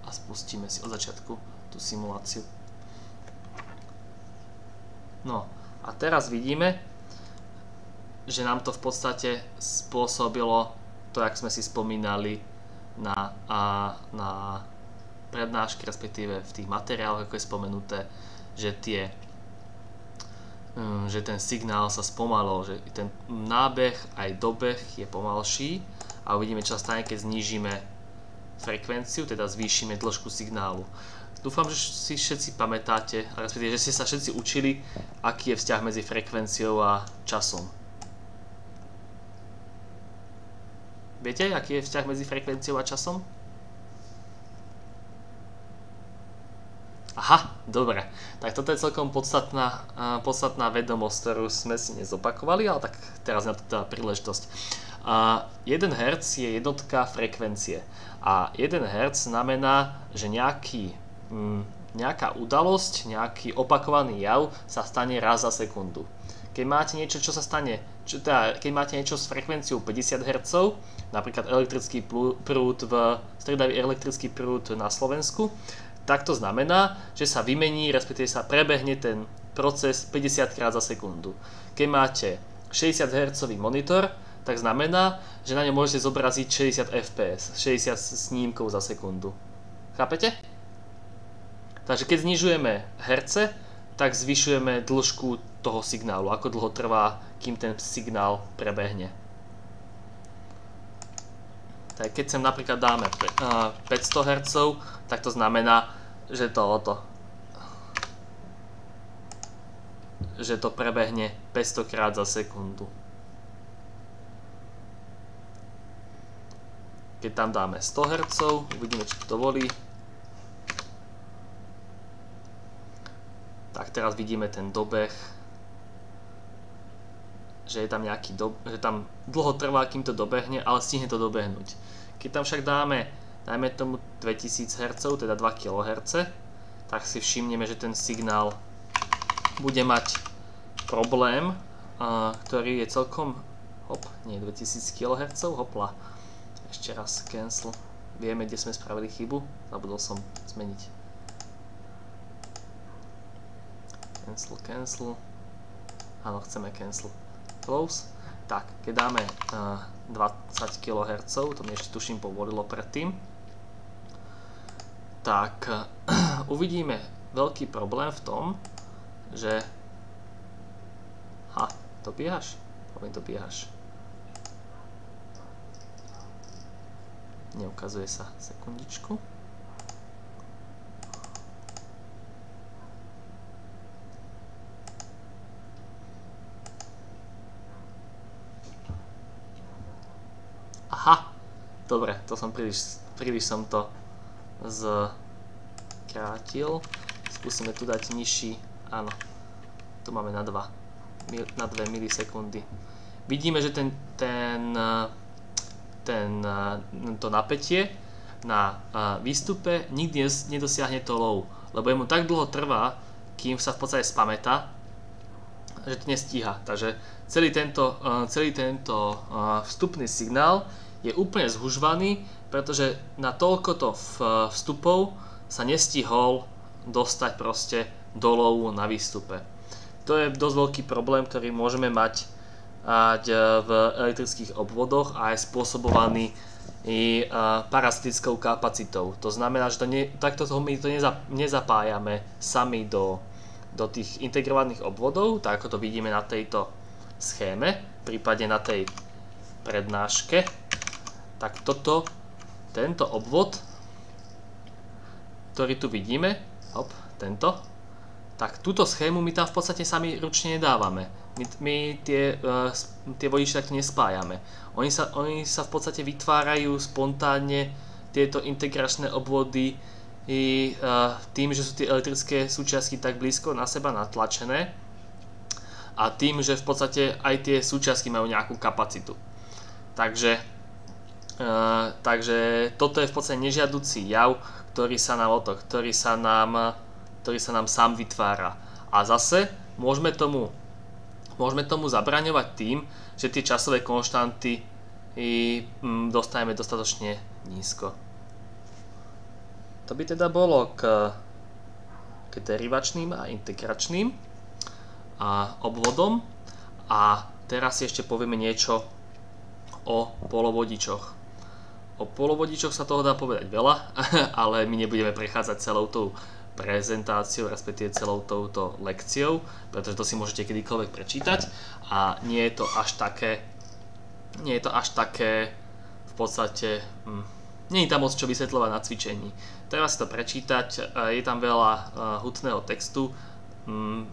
a spustíme si od začiatku tú simuláciu. No a teraz vidíme, že nám to v podstate spôsobilo to, jak sme si spomínali na prednáške, respektíve v tých materiáloch, ako je spomenuté, že ten signál sa spomalil, že ten nábeh aj dobeh je pomalší a uvidíme, čo sa stane, keď znížime frekvenciu, teda zvýšime dĺžku signálu. Dúfam, že si všetci pamätáte, respektíve, že ste sa všetci učili, aký je vzťah medzi frekvenciou a časom. Viete, aký je vzťah medzi frekvenciou a časom? Aha, dobre. Tak toto je celkom podstatná vedomosť, ktorú sme si nezopakovali, ale tak teraz na to tá príležitosť. 1 Hz je jednotka frekvencie a 1 Hz znamená, že nejaká udalosť, nejaký opakovaný jav sa stane raz za sekundu. Keď máte niečo, čo sa stane, keď máte niečo s frekvenciou 50 Hz, napríklad elektrický prúd stredavý elektrický prúd na Slovensku, tak to znamená, že sa vymení, respektíve sa prebehne ten proces 50 krát za sekundu. Keď máte 60 Hz monitor, tak znamená, že na ňom môžete zobraziť 60 fps, 60 snímkov za sekundu. Chápete? Takže keď znižujeme herce, tak zvyšujeme dĺžku toho signálu, ako dlho trvá, kým ten signál prebehne. Tak keď sem napríklad dáme 500 Hz, tak to znamená, že to prebehne 500 krát za sekundu. Keď tam dáme 100 Hz, uvidíme, či to dovolí. Tak teraz vidíme ten dobeh, že je tam že tam dlho trvá, kým to dobehne, ale stihne to dobehnúť. Keď tam však dajme tomu 2000 Hz, teda 2 kHz, tak si všimneme, že ten signál bude mať problém, ktorý je celkom, 2000 kHz, hopla, ešte raz cancel, vieme, kde sme spravili chybu, zabudol som zmeniť. Cancel, áno, chceme cancel, close. Tak, keď dáme 20 kHz, to mi ešte tuším povolilo predtým, tak uvidíme veľký problém v tom, že dobiehaš? Dobiehaš. Neukazuje sa, sekundičku. Aha, dobre, to som príliš som to skrátil. Skúsime tu dať nižší, áno, tu máme na 2 milisekundy. Vidíme, že to napätie na výstupe nikdy nedosiahne to low, lebo mu tak dlho trvá, kým sa v podstate spamätá, že to nestíha. Takže celý tento vstupný signál je úplne zhužvaný, pretože na toľkoto vstupov sa nestihol dostať proste do lowu na výstupe. To je dosť veľký problém, ktorý môžeme mať v elektrických obvodoch a je spôsobovaný parazitickou kapacitou. To znamená, že takto my to nezapájame sami do tých integrovaných obvodov, tak ako to vidíme na tejto schéme, prípadne na tej prednáške. Tak tento obvod, ktorý tu vidíme, tak túto schému my tam v podstate sami ručne nedávame. My tie vodiče takto nespájame. Oni sa v podstate vytvárajú spontánne, tieto integračné obvody, tým, že sú tie elektrické súčiastky tak blízko na seba natlačené a tým, že v podstate aj tie súčiastky majú nejakú kapacitu. Takže toto je v podstate nežiaducí jav, ktorý sa nám sám vytvára. A zase môžeme tomu zabraňovať tým, že tie časové konštanty dostaneme dostatočne nízko. To by teda bolo k derivačným a integračným obvodom. A teraz si ešte povieme niečo o polovodičoch. O polovodičoch sa toho dá povedať veľa, ale my nebudeme prechádzať celou tou prezentáciou, respektíve celou touto lekciou, pretože to si môžete kedykoľvek prečítať a nie je to až také v podstate, nie je tam moc čo vysvetľovať na cvičení. Treba si to prečítať, je tam veľa hutného textu,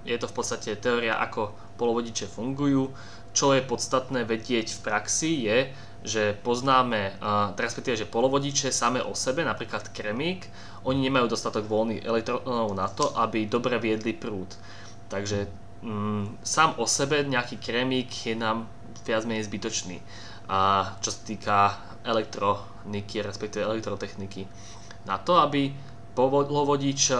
je to v podstate teória, ako polovodiče fungujú. Čo je podstatné vedieť v praxi je, že poznáme, respektíve, že polovodiče same o sebe, napríklad kremík, oni nemajú dostatok voľných elektrónov na to, aby dobre viedli prúd. Takže sám o sebe nejaký kremík je nám viac menej zbytočný. A čo sa týka elektroniky, respektíve elektrotechniky. Na to, aby polovodič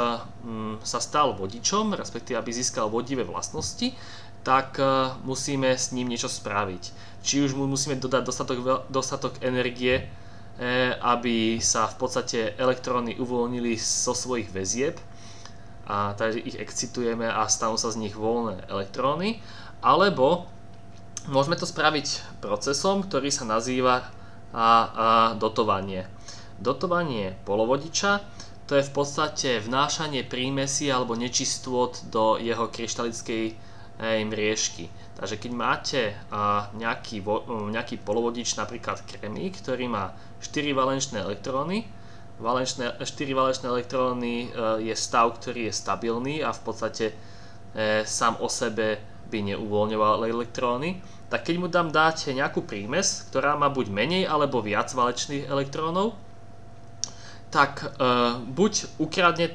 sa stal vodičom, respektíve aby získal vodivé vlastnosti, tak musíme s ním niečo spraviť. Či už mu musíme dodať dostatok energie, aby sa v podstate elektróny uvoľnili zo svojich väzieb, a takže ich excitujeme a stanú sa z nich voľné elektróny, alebo môžeme to spraviť procesom, ktorý sa nazýva dotovanie. Dotovanie polovodiča to je v podstate vnášanie prímesí alebo nečistôt do jeho kryštalickej mriežky. Takže keď máte nejaký polovodič, napríklad kremík, ktorý má 4 valenčné elektróny, 4 valenčné elektróny je stav, ktorý je stabilný a v podstate sám o sebe by neuvoľňoval elektróny, tak keď mu tam dáte nejakú prímes, ktorá má buď menej alebo viac valečných elektrónov, tak buď ukradne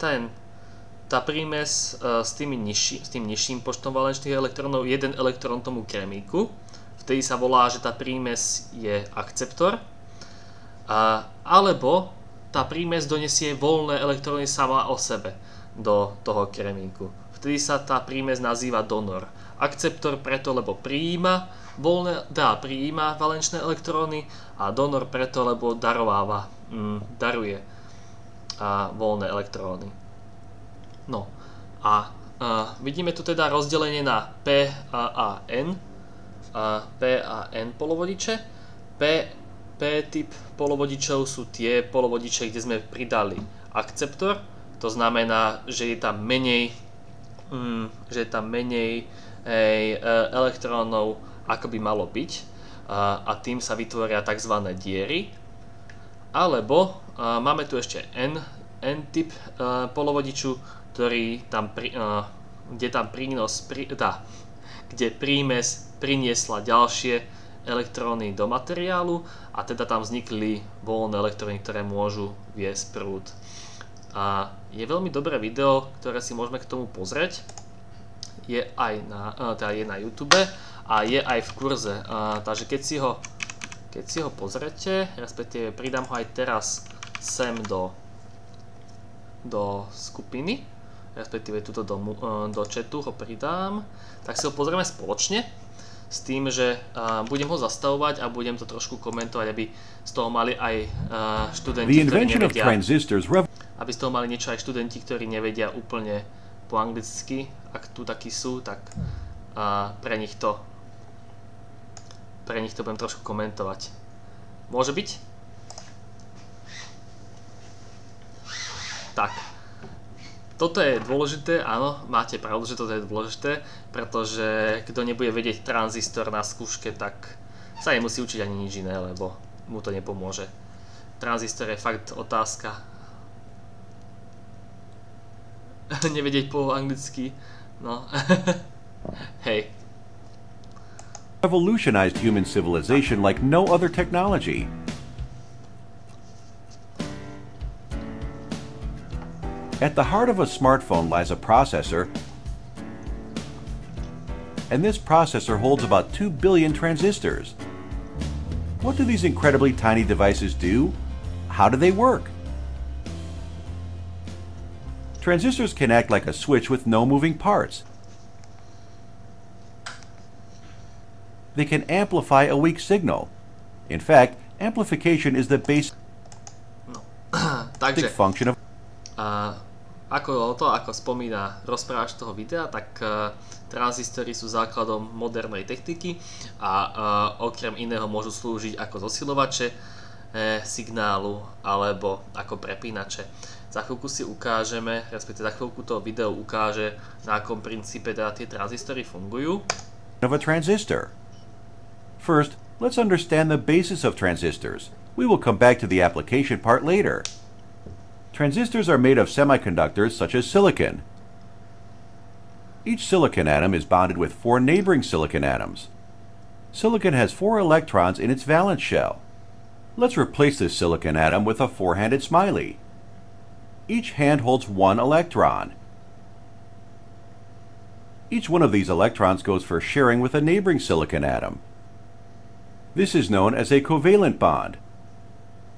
tá prímes s tým nižším počtom valenčných elektrónov jeden elektrón tomu kremíku, vtedy sa volá, že tá prímes je akceptor, alebo tá prímes donesie voľné elektróny sama o sebe do toho kremíku. Vtedy sa tá prímes nazýva donor. Akceptor preto, lebo prijíma valenčné elektróny, a donor preto, lebo daruje voľné elektróny. No a vidíme tu teda rozdelenie na P a N polovodiče. P-typ polovodičov sú tie polovodiče, kde sme pridali akceptor, to znamená, že je tam menej elektrónov, ako by malo byť, a tým sa vytvoria tzv. Diery. Alebo máme tu ešte N-typ polovodiču, kde prímes priniesla ďalšie elektróny do materiálu a teda tam vznikli voľné elektróny, ktoré môžu viesť prúd. A je veľmi dobré video, ktoré si môžeme k tomu pozrieť. Je na YouTube a je aj v kurze. Takže keď si ho pozrete, respektíve pridám ho aj teraz sem do skupiny, respektíve tuto do chatu ho pridám, tak si ho pozrieme spoločne s tým, že budem ho zastavovať a budem to trošku komentovať, aby z toho mali aj študenti, ktorí nevedia úplne po anglicky, ak tu takí sú, tak pre nich to budem trošku komentovať. Môže byť? Tak. Toto je dôležité, áno, máte pravdu, že toto je dôležité, pretože kto nebude vedieť tranzistor na skúške, tak sa nemusí učiť ani nič iné, lebo mu to nepomôže. Tranzistor je fakt otázka. Nevedieť po anglicky, no. Hej. Revolutionized human civilization like no other technology. At the heart of a smartphone lies a processor, and this processor holds about 2 billion transistors. What do these incredibly tiny devices do? How do they work? Transistors can act like a switch with no moving parts. They can amplify a weak signal. In fact, amplification is the basic function of... Ako spomína rozprávač toho videa, tak tranzistory sú základom modernej techniky a okrem iného môžu slúžiť ako zosilovače signálu alebo ako prepínače. Za chvíľku si ukážeme, respektíve za chvíľku to video ukáže, na akom princípe teda tie tranzistory fungujú. Of a transistor. First, let's understand the basis of transistors. We will come back to the application part later. Transistors are made of semiconductors such as silicon. Each silicon atom is bonded with 4 neighboring silicon atoms. Silicon has 4 electrons in its valence shell. Let's replace this silicon atom with a 4-handed smiley. Each hand holds 1 electron. Each one of these electrons goes for sharing with a neighboring silicon atom. This is known as a covalent bond.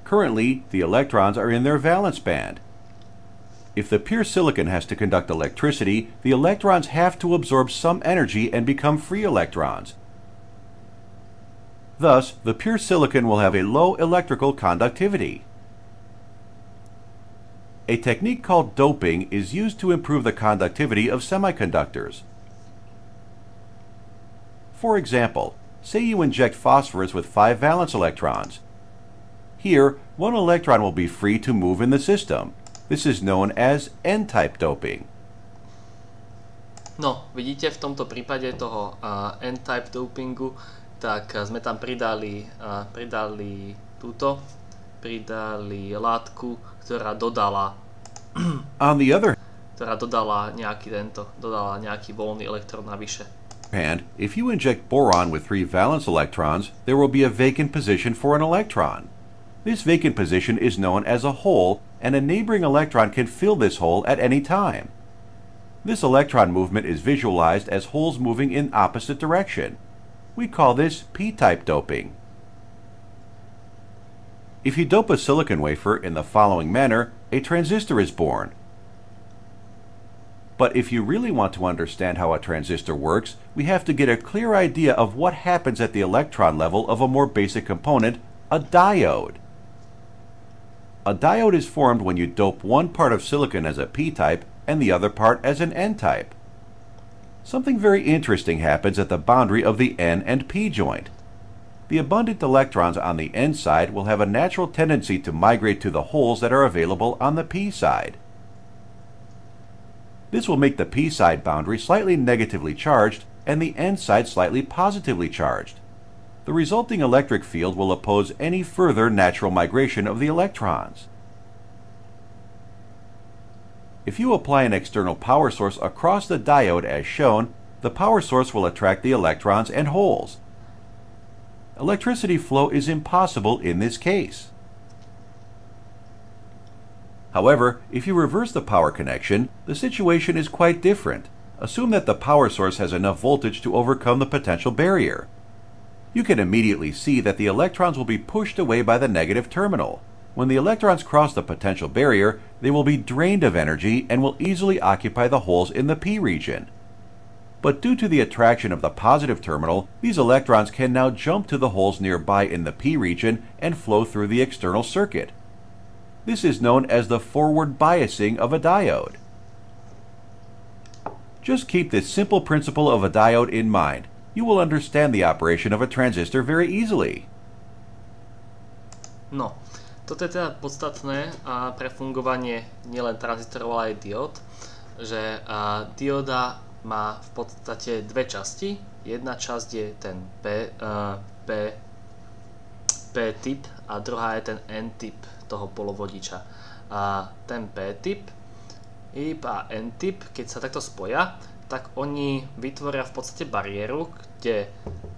Currently, the electrons are in their valence band. If the pure silicon has to conduct electricity, the electrons have to absorb some energy and become free electrons. Thus, the pure silicon will have a low electrical conductivity. A technique called doping is used to improve the conductivity of semiconductors. For example, say you inject phosphorus with 5 valence electrons. Here, 1 electron will be free to move in the system. This is known as N-type doping. No, vidíte, v tomto prípade toho N-type dopingu, tak sme tam pridali látku, ktorá dodala nejaký voľný elektrón navyše. And if you inject boron with 3 valence electrons, there will be a vacant position for an electron. This vacant position is known as a hole, and a neighboring electron can fill this hole at any time. This electron movement is visualized as holes moving in opposite direction. We call this p-type doping. If you dope a silicon wafer in the following manner, a transistor is born. But if you really want to understand how a transistor works, we have to get a clear idea of what happens at the electron level of a more basic component, a diode. A diode is formed when you dope one part of silicon as a p-type and the other part as an n-type. Something very interesting happens at the boundary of the N and P joint. The abundant electrons on the N side will have a natural tendency to migrate to the holes that are available on the P side. This will make the P side boundary slightly negatively charged and the N side slightly positively charged. The resulting electric field will oppose any further natural migration of the electrons. If you apply an external power source across the diode as shown, the power source will attract the electrons and holes. Electricity flow is impossible in this case. However, if you reverse the power connection, the situation is quite different. Assume that the power source has enough voltage to overcome the potential barrier. You can immediately see that the electrons will be pushed away by the negative terminal. When the electrons cross the potential barrier, they will be drained of energy and will easily occupy the holes in the P region. But due to the attraction of the positive terminal, these electrons can now jump to the holes nearby in the P region and flow through the external circuit. This is known as the forward biasing of a diode. Just keep this simple principle of a diode in mind. You will understand the operation of a transistor very easily. No, toto je teda podstatné pre fungovanie nielen tranzistorov, ale aj diód, že dióda má v podstate dve časti. Jedna časť je ten P-typ a druhá je ten N-typ toho polovodiča. Ten P-typ a N-typ, keď sa takto spoja, tak oni vytvoria v podstate bariéru, kde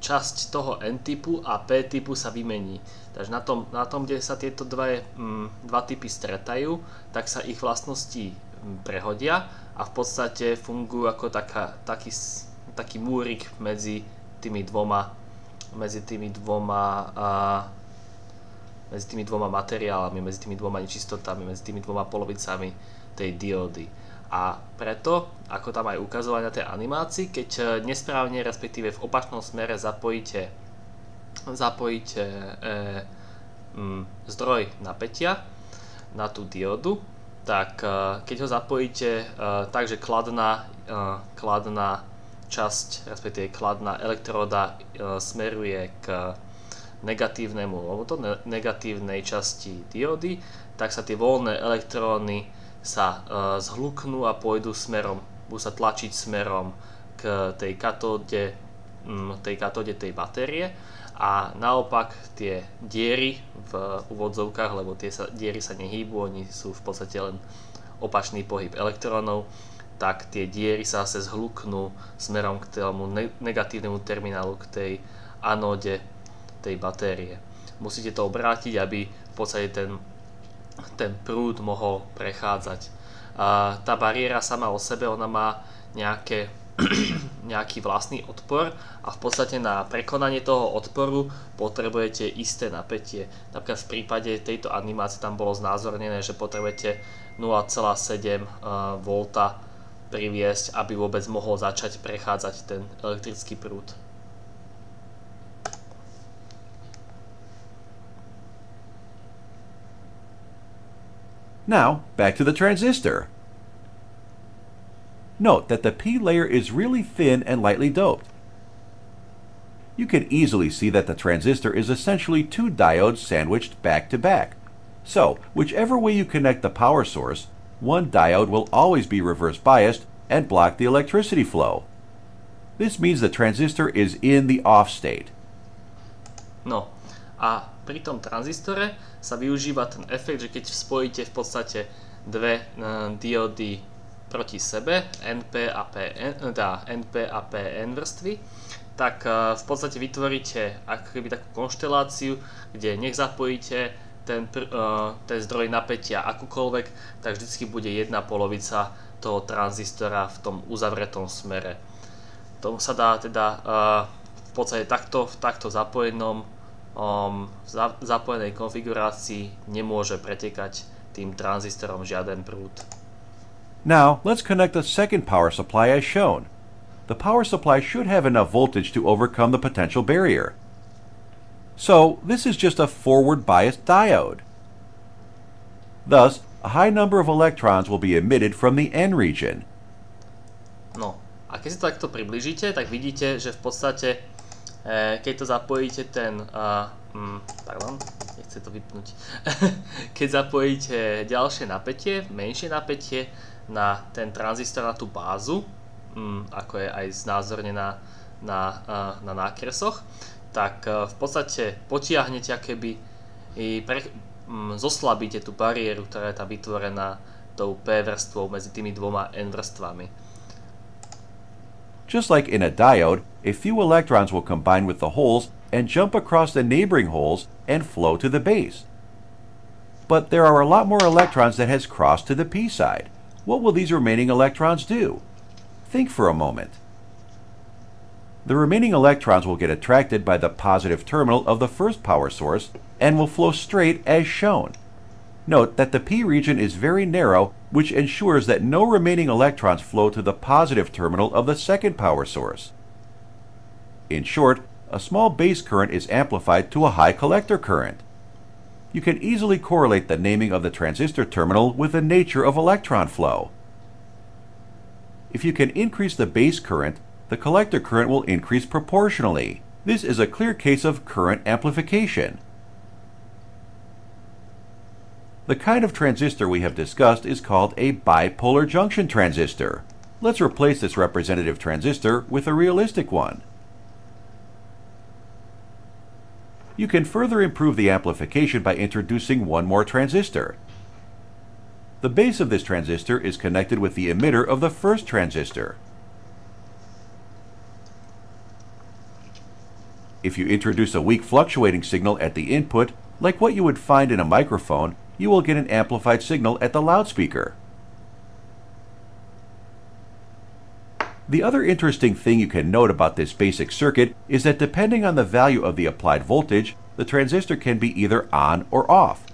časť toho N-typu a P-typu sa vymení. Takže na tom, kde sa tieto dva typy stretajú, tak sa ich vlastnosti prehodia a v podstate fungujú ako taký múrik medzi tými dvoma materiálami, medzi tými dvoma nečistotami, medzi tými dvoma polovicami tej diódy. A preto, ako tam aj ukazovať na tej animácii, keď nesprávne, respektíve v opačnom smere zapojíte zdroj napätia na tú diódu, tak keď ho zapojíte tak, že kladná časť, respektíve kladná elektróda smeruje k negatívnej časti diódy, tak sa tie voľné elektróny sa zhluknú a budú sa tlačiť smerom k tej katóde tej batérie a naopak tie diery v úvodzovkách, lebo tie diery sa nehýbu, oni sú v podstate len opačný pohyb elektrónov, tak tie diery sa zase zhluknú smerom k tomu negatívnemu terminálu, k tej anóde tej batérie. Musíte to obrátiť, aby v podstate ten prúd mohol prechádzať. A tá bariéra sama o sebe, ona má nejaký vlastný odpor a v podstate na prekonanie toho odporu potrebujete isté napätie. Napríklad v prípade tejto animácie tam bolo znázornené, že potrebujete 0,7 V priviesť, aby vôbec mohol začať prechádzať ten elektrický prúd. Now, back to the transistor. Note that the P layer is really thin and lightly doped. You can easily see that the transistor is essentially two diodes sandwiched back to back. So, whichever way you connect the power source, one diode will always be reverse biased and block the electricity flow. This means the transistor is in the off state. No, a pri tom tranzistore sa využíva ten efekt, že keď spojíte v podstate dve diody proti sebe, NP a PN vrstvy, tak v podstate vytvoríte ako keby takú konšteláciu, kde nech zapojíte ten zdroj napätia akúkoľvek, tak vždycky bude jedna polovica toho tranzistora v tom uzavretom smere. To sa dá teda v podstate v takto zapojenej konfigurácii nemôže pretekať tým tranzistorom žiaden prúd. Now, let's connect the second power supply as shown. The power supply should have enough voltage to overcome the potential barrier. So, this is just a forward biased diode. Thus, a high number of electrons will be emitted from the N region. No, a keď si to takto priblížite, tak vidíte, že v podstate, keď to zapojíte nechce to vypnúť. Keď zapojíte ďalšie napätie, menšie napätie na ten tranzistor, na tú bázu, ako je aj znázornená na nákresoch, tak v podstate potiahnete akéby zoslabíte tú bariéru, ktorá je tam vytvorená tou P vrstvou medzi tými dvoma N vrstvami. Just like in a diode, a few electrons will combine with the holes and jump across the neighboring holes and flow to the base. But there are a lot more electrons that has crossed to the P side. What will these remaining electrons do? Think for a moment. The remaining electrons will get attracted by the positive terminal of the first power source and will flow straight as shown. Note that the P region is very narrow, which ensures that no remaining electrons flow to the positive terminal of the second power source. In short, a small base current is amplified to a high collector current. You can easily correlate the naming of the transistor terminal with the nature of electron flow. If you can increase the base current, the collector current will increase proportionally. This is a clear case of current amplification. The kind of transistor we have discussed is called a bipolar junction transistor. Let's replace this representative transistor with a realistic one. You can further improve the amplification by introducing one more transistor. The base of this transistor is connected with the emitter of the first transistor. If you introduce a weak fluctuating signal at the input, like what you would find in a microphone, you will get an amplified signal at the loudspeaker. The other interesting thing you can note about this basic circuit is that depending on the value of the applied voltage, the transistor can be either on or off.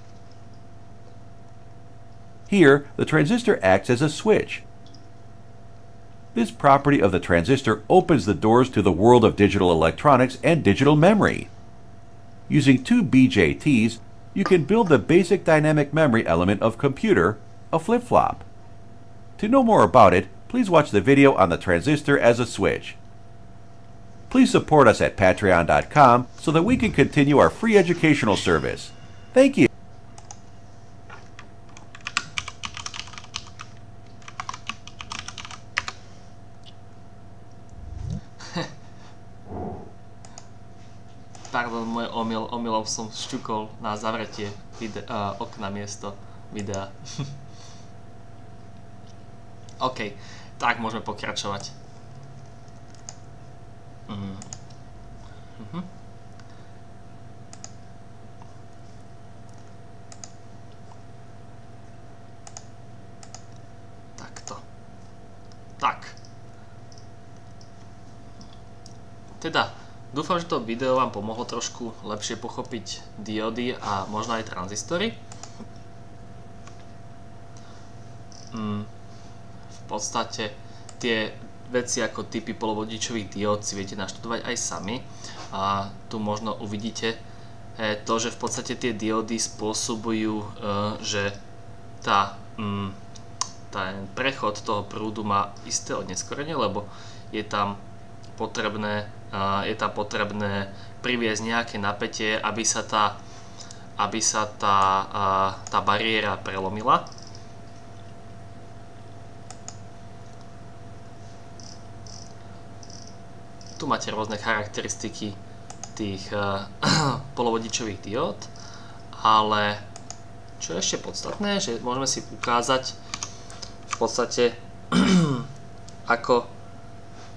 Here, the transistor acts as a switch. This property of the transistor opens the doors to the world of digital electronics and digital memory. Using two BJTs, you can build the basic dynamic memory element of computer, a flip-flop. To know more about it, please watch the video on the transistor as a switch. Please support us at patreon.com so that we can continue our free educational service. Thank you. Pardon, môj omylom som šťukol na zavretie okna miesto videa. OK, tak môžeme pokračovať. Takto. Tak. Teda, dúfam, že to video vám pomohlo trošku lepšie pochopiť diódy a možno aj tranzistory. V podstate tie veci ako typy polovodičových diód si viete naštudovať aj sami. A tu možno uvidíte to, že v podstate tie diódy spôsobujú, že ten prechod toho prúdu má isté odneskorenie, lebo je tam potrebné priviesť nejaké napätie, aby sa tá bariéra prelomila. Tu máte rôzne charakteristiky tých polovodičových diód, ale čo je ešte podstatné, že môžeme si ukázať v podstate ako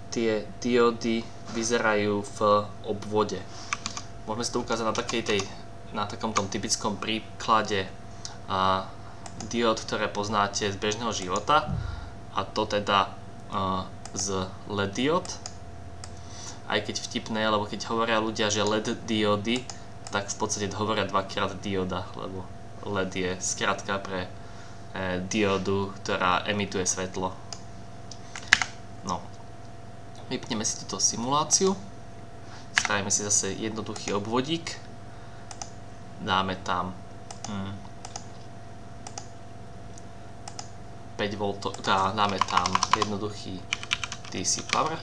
tie diódy vyzerajú v obvode. Môžeme si to ukázať na takom tom typickom príklade diód, ktoré poznáte z bežného života, a to teda z LED diód. Aj keď vtipné, lebo keď hovoria ľudia, že LED diódy, tak v podstate hovoria dvakrát dióda, lebo LED je skratka pre diódu, ktorá emituje svetlo. No. Vypneme si túto simuláciu. Spravíme si zase jednoduchý obvodík. Dáme tam 5 V, dáme tam jednoduchý DC power.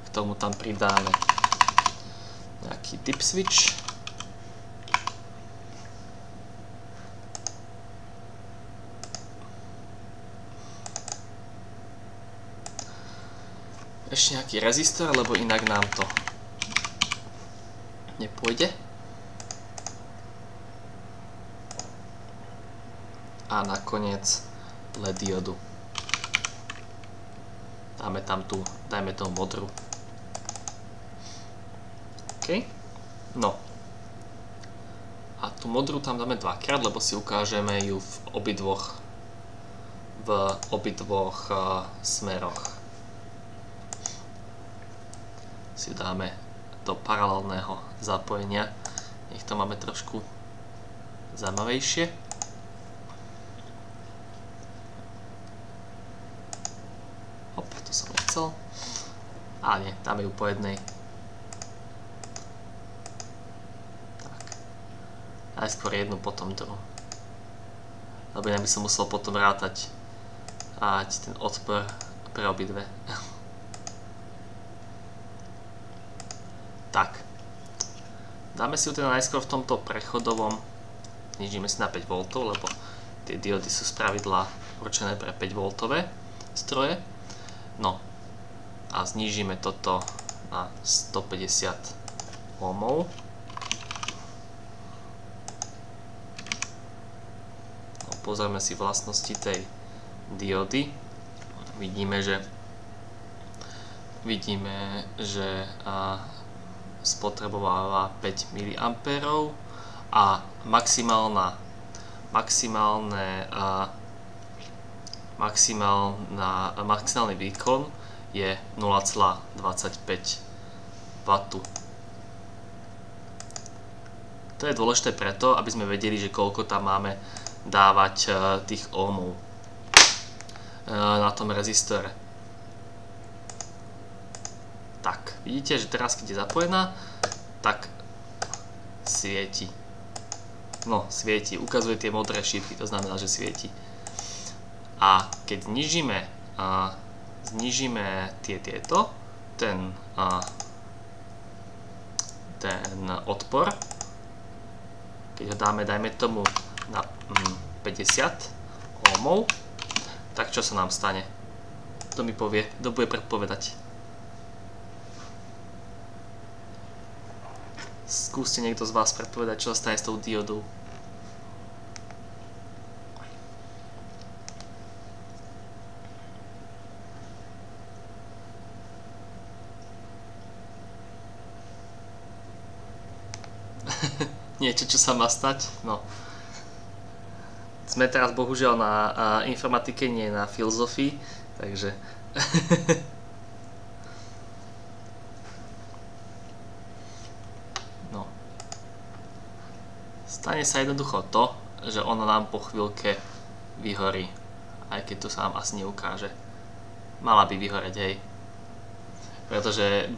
K tomu tam pridáme nejaký dip switch. Ešte nejaký rezistor, lebo inak nám to nepôjde. A nakoniec LED diodu. Dajme tomu modrú. OK. No. A tú modrú tam dáme dvakrát, lebo si ukážeme ju v obidvoch smeroch. Si dáme do paralelného zapojenia. Nech to máme trošku zaujímavejšie. Hop, to som nechcel. A nie, dáme ju po jednej. Tak. Najskôr jednu, potom druhú. Lebo inak by som musel potom rátať ten odpor pre obidve. Tak. Dáme si ju teda najskôr v tomto prechodovom, znižíme si na 5 V, lebo tie diody sú spravidla určené pre 5 V stroje. No. A znížime toto na 150 ohmov. No, pozrieme si vlastnosti tej diody. Vidíme, spotrebováva 5 mA a maximálny výkon je 0,25 W. To je dôležité preto, aby sme vedeli, že koľko tam máme dávať tých ohmov na tom rezistore. Tak, vidíte, že teraz, keď je zapojená, tak svieti. No, svieti, ukazuje tie modré šípky, to znamená, že svieti. A keď znížime ten odpor, keď ho dáme, dajme tomu na 50 ohmov, tak čo sa nám stane? Kto mi povie, kto bude predpovedať? Skúste niekto z vás predpovedať, čo sa stane s tou diodou. niečo, čo sa má stať. No. Sme teraz bohužiaľ na informatike, nie na filozofii, takže... No. Stane sa jednoducho to, že ona nám po chvíľke vyhorí. Aj keď tu sa nám asi neukáže. Mala by vyhoreť, hej. Pretože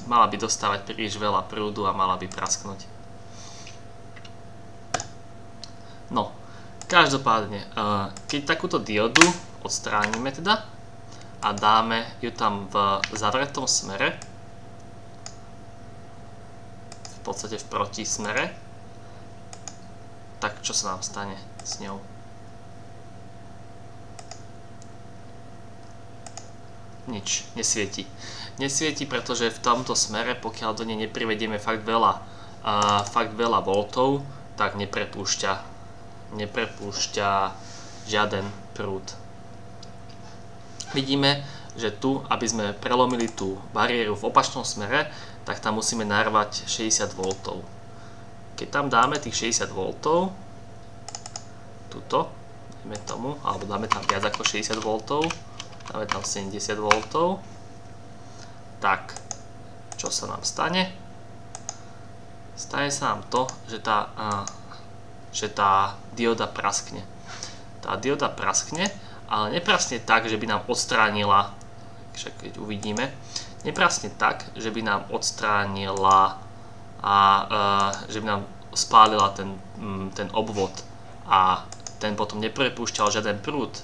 mala by dostávať príliš veľa prúdu a mala by prasknúť. No, každopádne, keď takúto diodu odstránime teda a dáme ju tam v zavretom smere, v podstate v protismere, tak čo sa nám stane s ňou? Nič, nesvieti. Nesvieti, pretože v tomto smere, pokiaľ do nej neprivedieme fakt veľa voltov, tak neprepúšťa žiaden prúd. Vidíme, že tu, aby sme prelomili tú bariéru v opačnom smere, tak tam musíme narvať 60 V. Keď tam dáme tých 60 V, tuto, dáme tomu, alebo dáme tam viac ako 60 V, dáme tam 70 V, tak čo sa nám stane? Stane sa nám to, že tá dioda praskne. Tá dioda praskne, ale nepraskne tak, že by nám odstránila, však keď uvidíme, nepraskne tak, že by nám odstránila že by nám spálila ten obvod a ten potom neprepúšťal žiaden prúd,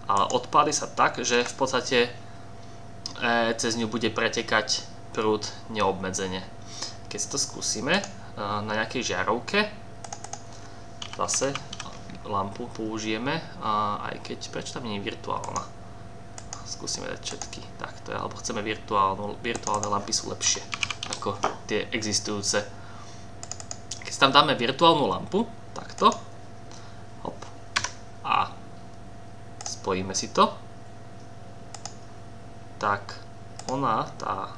ale odpáli sa tak, že v podstate cez ňu bude pretekať prúd neobmedzene. Keď si to skúsime na nejakej žiarovke, zase lampu použijeme, aj keď, prečo tam nie je virtuálna? Skúsime dať všetky, takto je, alebo chceme virtuálne lampy sú lepšie ako tie existujúce. Keď tam dáme virtuálnu lampu, takto, hop, a spojíme si to, tak ona, takto.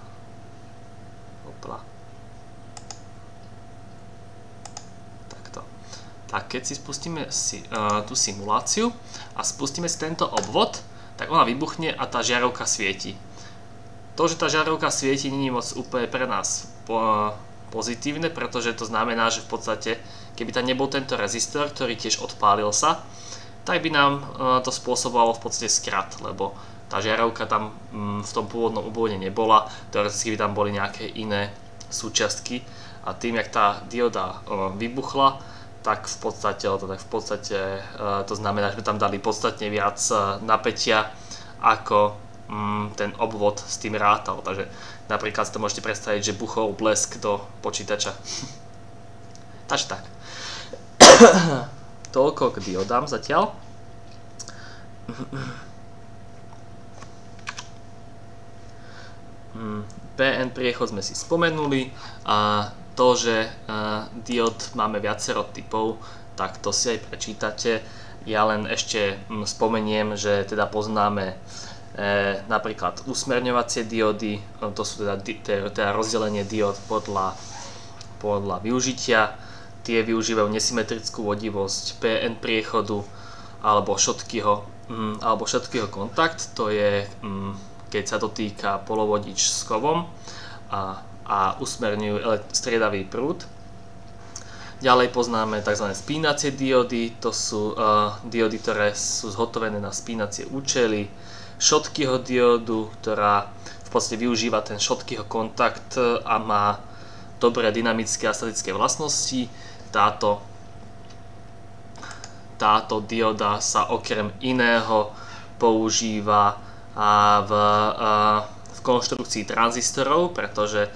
Tak keď si spustíme tú simuláciu a spustíme si tento obvod, tak ona vybuchne a tá žiarovka svieti. To, že tá žiarovka svieti, nie je moc úplne pre nás pozitívne, pretože to znamená, že v podstate, keby tam nebol tento rezistor, ktorý tiež odpálil sa, tak by nám to spôsobovalo v podstate skrat, lebo tá žiarovka tam v tom pôvodnom obvode nebola, teoreticky by tam boli nejaké iné súčiastky a tým, jak tá dioda vybuchla, tak v podstate to znamená, že sme tam dali podstatne viac napätia, ako ten obvod s tým rátal. Takže napríklad si to môžete predstaviť, že buchol blesk do počítača. Takže tak. Toľko k diodám zatiaľ. PN priechod sme si spomenuli a to, že diod máme viacero typov, tak to si aj prečítate. Ja len ešte spomeniem, že teda poznáme napríklad usmerňovacie diody, to sú teda rozdelenie diod podľa využitia. Tie využívajú nesymetrickú vodivosť PN priechodu alebo Schottkyho kontakt, to je keď sa dotýka polovodič s kovom a usmerňujú striedavý prúd. Ďalej poznáme tzv. Spínacie diody, to sú diody, ktoré sú zhotovené na spínacie účely. Schottkyho diodu, ktorá v podstate využíva ten Schottkyho kontakt a má dobré dynamické a statické vlastnosti. Táto dioda sa okrem iného používa v konštrukcii tranzistorov, pretože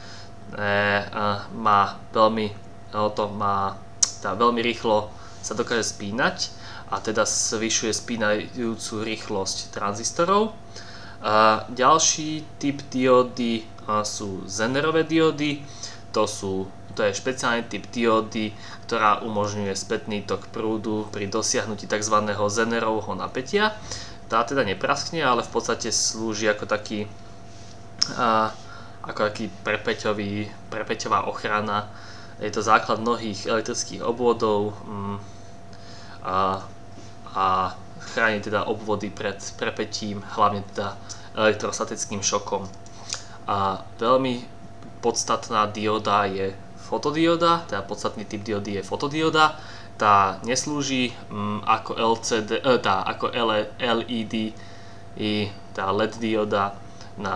veľmi rýchlo sa dokáže spínať a teda zvyšuje spínajúcu rýchlosť tranzistorov. Ďalší typ diódy sú Zenerové diódy. To je špeciálny typ diódy, ktorá umožňuje spätný tok prúdu pri dosiahnutí tzv. Zenerovho napätia. Tá teda nepraskne, ale v podstate slúži ako taký prepäťová ochrana Je to základ mnohých elektrických obvodov a chráni teda obvody pred prepetím, hlavne teda elektrostatickým šokom. A veľmi podstatná dióda je fotodióda, teda podstatný typ diódy je fotodióda. Tá neslúži ako LED tá LED dióda na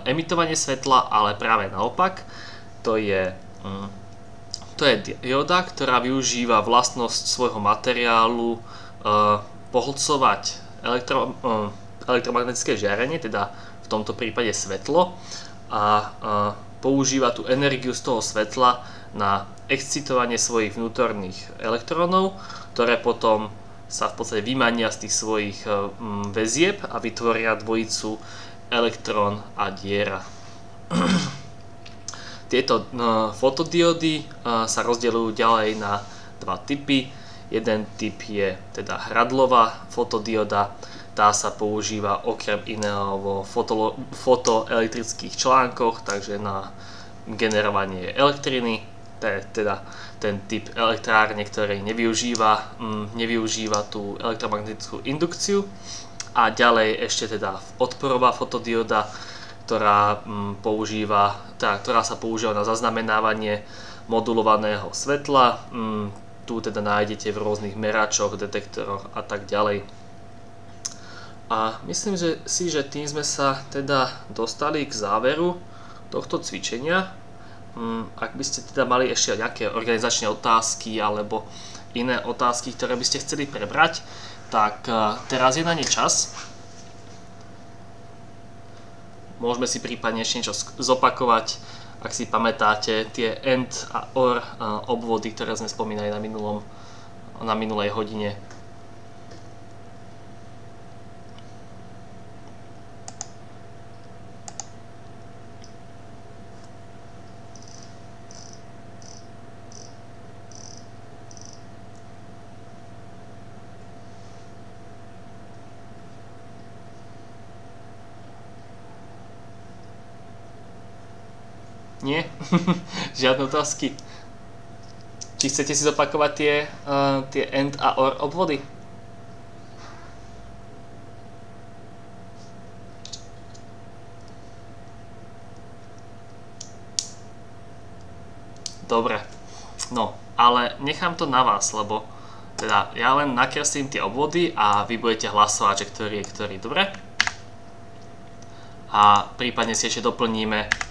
emitovanie svetla, ale práve naopak. To je dióda, ktorá využíva vlastnosť svojho materiálu pohlcovať elektromagnetické žiarenie, teda v tomto prípade svetlo, a používa tú energiu z toho svetla na excitovanie svojich vnútorných elektrónov, ktoré potom sa v podstate vymania z tých svojich väzieb a vytvoria dvojicu elektrón a diera. Tieto fotodiódy sa rozdeľujú ďalej na dva typy. Jeden typ je teda hradlová fotodióda. Tá sa používa okrem iného vo fotoelektrických článkoch, takže na generovanie elektriny. To je teda ten typ elektrárne, ktorý nevyužíva tú elektromagnetickú indukciu. A ďalej ešte teda odporová fotodióda, ktorá sa používa na zaznamenávanie modulovaného svetla. Tu teda nájdete v rôznych meračoch, detektoroch a tak ďalej. A myslím si, že tým sme sa teda dostali k záveru tohto cvičenia. Ak by ste teda mali ešte nejaké organizačné otázky alebo iné otázky, ktoré by ste chceli prebrať, tak teraz je na ne čas. Môžeme si prípadne ešte niečo zopakovať, ak si pamätáte tie AND a OR obvody, ktoré sme spomínali na minulej hodine. Nie? Žiadne otázky? Či chcete si zopakovať tie AND a OR obvody? Dobre. No, ale nechám to na vás, lebo teda ja len nakreslím tie obvody a vy budete hlasovať, že ktorý je ktorý. Dobre? A prípadne si ešte doplníme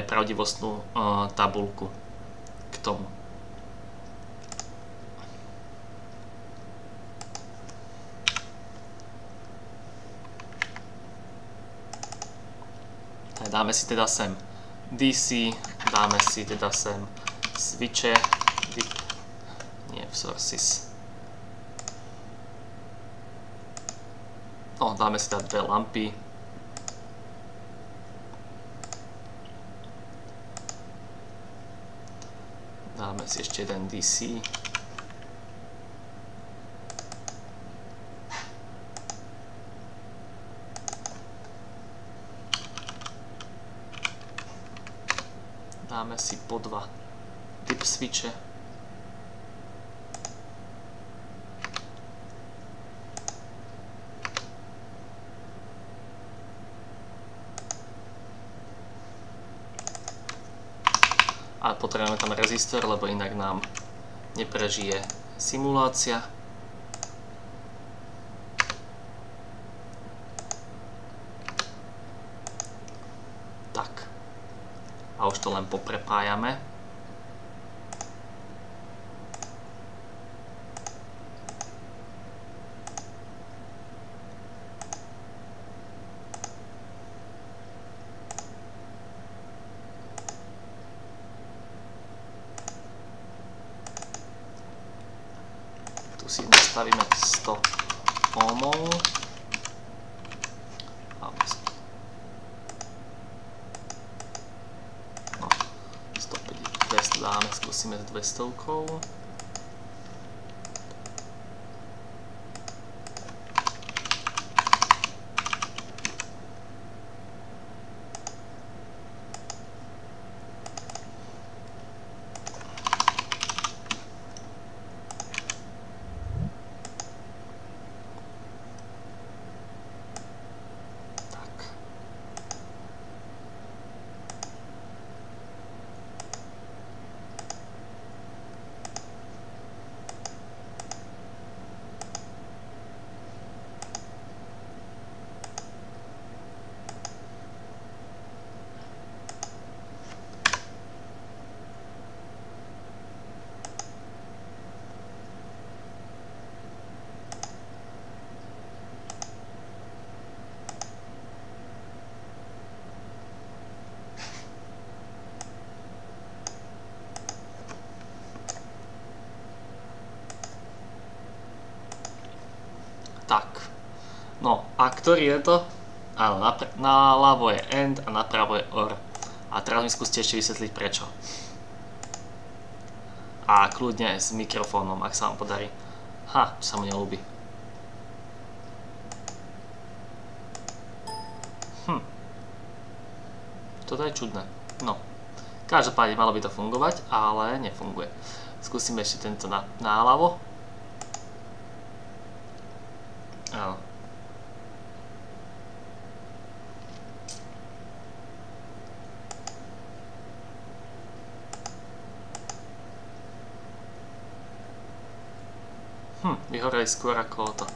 pravdivostnú tabuľku k tomu. Dáme si teda sem DC, dáme si teda sem switche, nie v sources. No, dáme si teda dve lampy. Dáme si ešte jeden DC. Dáme si po dva dip switche. A potrebujeme tam rezistor, lebo inak nám neprežije simulácia. Tak. A už to len poprepájame. Tu si nastavíme 100 ohmov. No, 200 dáme, skúsime s 200-kou. No, a ktorý je to? Áno, naľavo je AND a napravo je OR. A teraz mi skúste ešte vysvetliť prečo. A kľudne s mikrofónom, ak sa vám podarí. Ha, čo sa mu neľúbi. Toto je čudné. No. Každopádne malo by to fungovať, ale nefunguje. Skúsime ešte tento náľavo. Áno. Vyhoreli skôr ako to.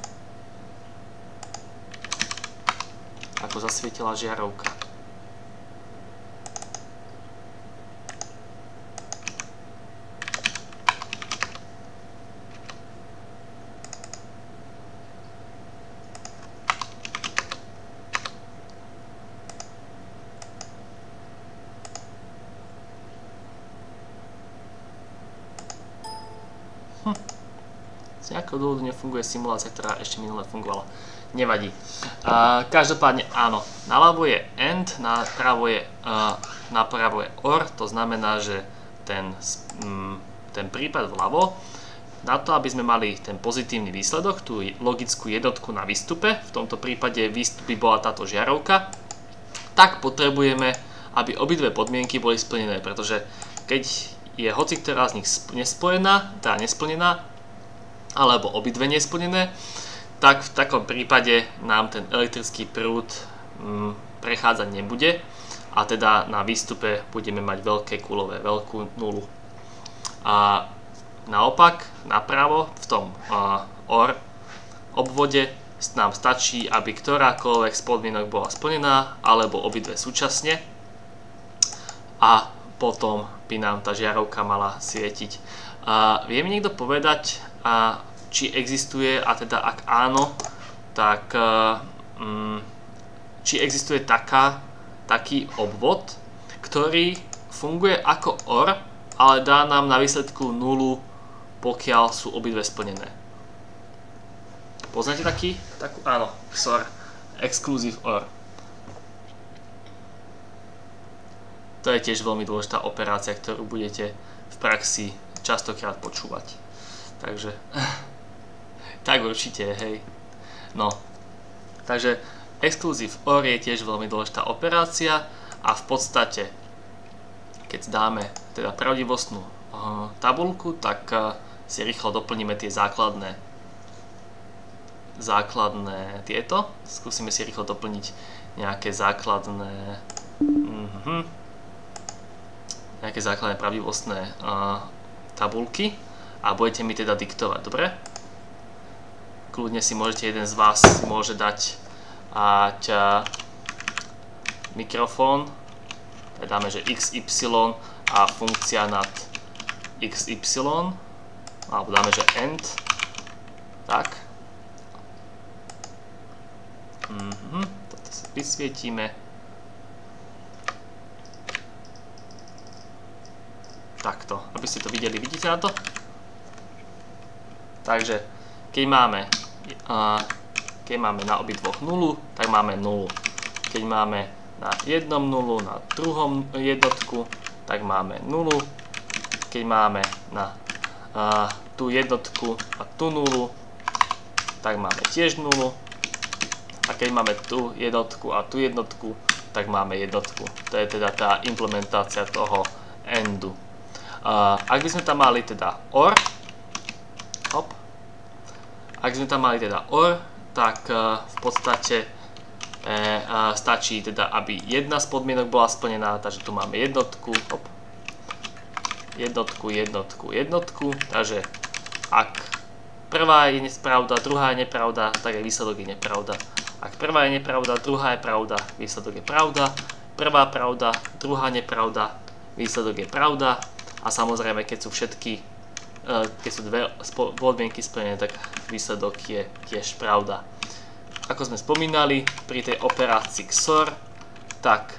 Ako zasvietila žiarovka. Z nejakého dôvodu nefunguje simulácia, ktorá ešte minule fungovala. Nevadí. Každopádne áno, naľavo je AND, napravo je OR, to znamená, že ten prípad vľavo, na to, aby sme mali ten pozitívny výsledok, tú logickú jednotku na výstupe, v tomto prípade výstupy bola táto žiarovka, tak potrebujeme, aby obidve podmienky boli splnené, pretože keď je hociktorá z nich nesplnená, alebo obidve nesplnené, tak v takom prípade nám ten elektrický prúd prechádzať nebude a teda na výstupe budeme mať veľkú nulu. A naopak, napravo v tom OR obvode nám stačí, aby ktorákoľvek z podmienok bola splnená alebo obidve súčasne a potom by nám tá žiarovka mala svietiť. Vie mi niekto povedať, či existuje, a teda ak áno, tak či existuje taký obvod, ktorý funguje ako OR, ale dá nám na výsledku nulu, pokiaľ sú obidve splnené. Poznáte takú? Áno, XOR, Exclusive OR. To je tiež veľmi dôležitá operácia, ktorú budete v praxi častokrát počúvať. Takže, tak určite, hej. No, takže Exclusive OR je tiež veľmi dôležitá operácia a v podstate, keď dáme teda pravdivostnú tabuľku, tak si rýchlo doplníme tie základné tieto. Skúsime si rýchlo doplniť nejaké základné pravdivostné tabuľky a budete mi teda diktovať, dobre? Kľudne si môžete, jeden z vás môže dať mikrofón, dáme, že XY a funkcia nad XY, alebo dáme, že AND, tak. Toto si vysvietíme. Takto, aby ste to videli. Vidíte na to? Takže, keď máme na obidvoch nulu, tak máme nulu. Keď máme na jednom nulu, na druhom jednotku, tak máme nulu. Keď máme na tú jednotku a tú nulu, tak máme tiež nulu. A keď máme tú jednotku a tú jednotku, tak máme jednotku. To je teda tá implementácia toho ANDu. Ak by sme tam mali teda OR, tak v podstate stačí teda, aby jedna z podmienok bola splnená, takže tu máme jednotku, jednotku, takže ak prvá je nepravda, druhá je nepravda, tak aj výsledok je nepravda. Ak prvá je nepravda, druhá je pravda, výsledok je pravda, prvá pravda, druhá nepravda, výsledok je pravda. A samozrejme, keď sú dve podmienky splnené, tak výsledok je tiež pravda. Ako sme spomínali, pri tej operácii XOR, tak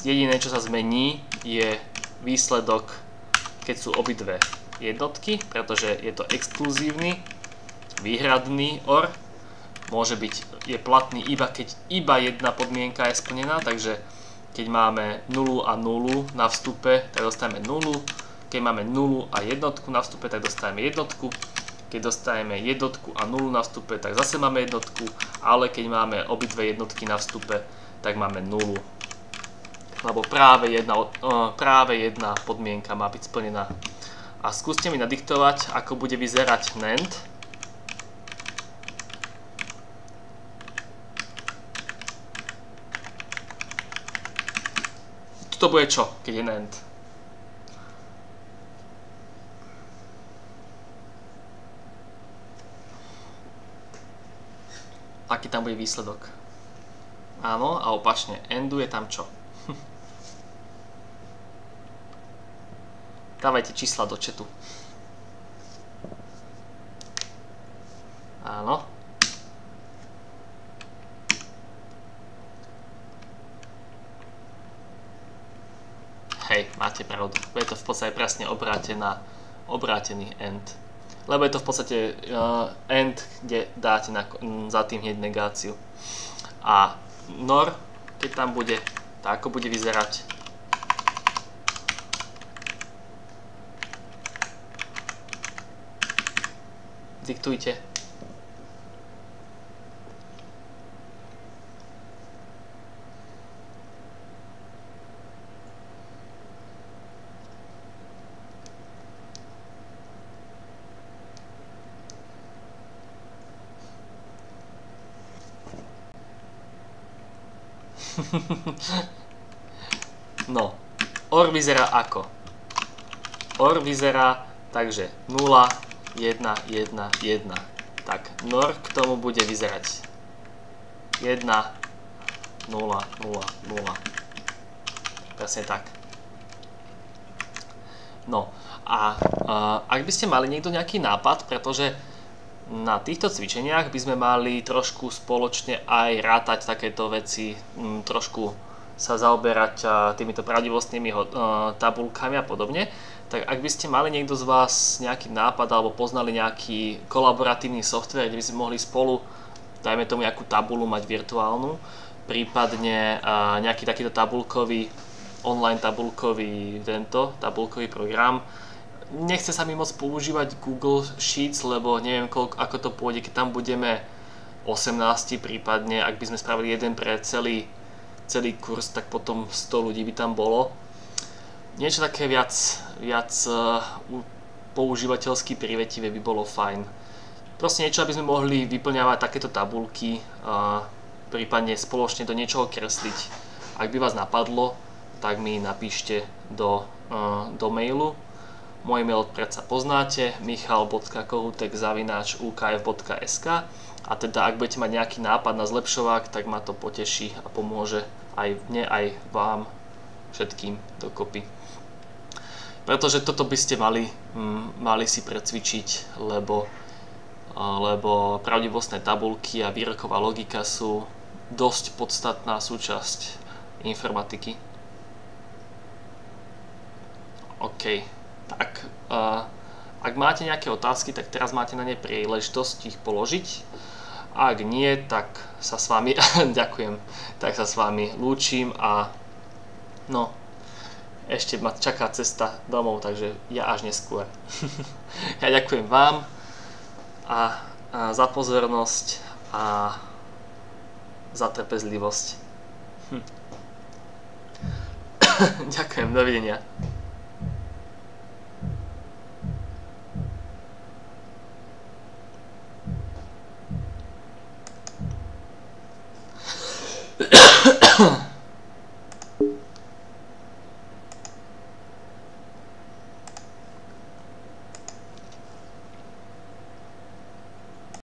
jediné, čo sa zmení, je výsledok, keď sú obidve jednotky, pretože je to exkluzívny, výhradný OR. Môže byť je platný iba keď iba jedna podmienka je splnená, takže keď máme 0 a 0 na vstupe, tak dostaneme 0. Keď máme 0 a jednotku na vstupe, tak dostaneme jednotku. Keď dostaneme jednotku a 0 na vstupe, tak zase máme jednotku, ale keď máme obidve jednotky na vstupe, tak máme 0. Lebo práve jedna podmienka má byť splnená. A skúste mi nadiktovať, ako bude vyzerať NAND. To bude čo, keď je NAND? Aký tam bude výsledok? Áno, a opačne, ANDu je tam čo? Dávajte čísla do chatu. Áno. Hej, máte pravdu. Je to v podstate presne obrátený AND. Lebo je to v podstate AND, kde dáte za tým hneď negáciu. A NOR, keď tam bude, tak ako bude vyzerať. Diktujte. No, OR vyzerá ako? OR vyzerá takže 0, 1, 1, 1. Tak, NOR k tomu bude vyzerať 1, 0, 0, 0. Presne tak. No, a ak by ste mali niekto nejaký nápad, pretože na týchto cvičeniach by sme mali trošku spoločne aj rátať takéto veci, trošku sa zaoberať týmito pravdivostnými tabulkami a podobne, tak ak by ste mali niekto z vás nejaký nápad alebo poznali nejaký kolaboratívny software, kde by sme mohli spolu, dajme tomu nejakú tabulu mať virtuálnu, prípadne nejaký takýto tabulkový, online tabulkový program. Nechce sa mi moc používať Google Sheets, lebo neviem ako to pôjde, keď tam budeme 18, prípadne ak by sme spravili jeden pre celý kurz, tak potom 100 ľudí by tam bolo. Niečo také viac používateľsky privetivé by bolo fajn. Proste niečo, aby sme mohli vyplňavať takéto tabulky, prípadne spoločne do niečoho kresliť. Ak by vás napadlo, tak mi napíšte do mailu. Môj mail predsa poznáte, michal.kohutek@ukf.sk, a teda ak budete mať nejaký nápad na zlepšovák, tak ma to poteší a pomôže aj mne, aj vám všetkým dokopy. Pretože toto by ste mali si precvičiť, lebo pravdivostné tabulky a výroková logika sú dosť podstatná súčasť informatiky. OK. Tak, ak máte nejaké otázky, tak teraz máte na ne príležitosť ich položiť. Ak nie, tak sa s vami ďakujem, tak sa s vami lúčim a no, ešte ma čaká cesta domov, takže ja až neskôr. Ja ďakujem vám a za pozornosť a za trpezlivosť. Ďakujem, dovidenia.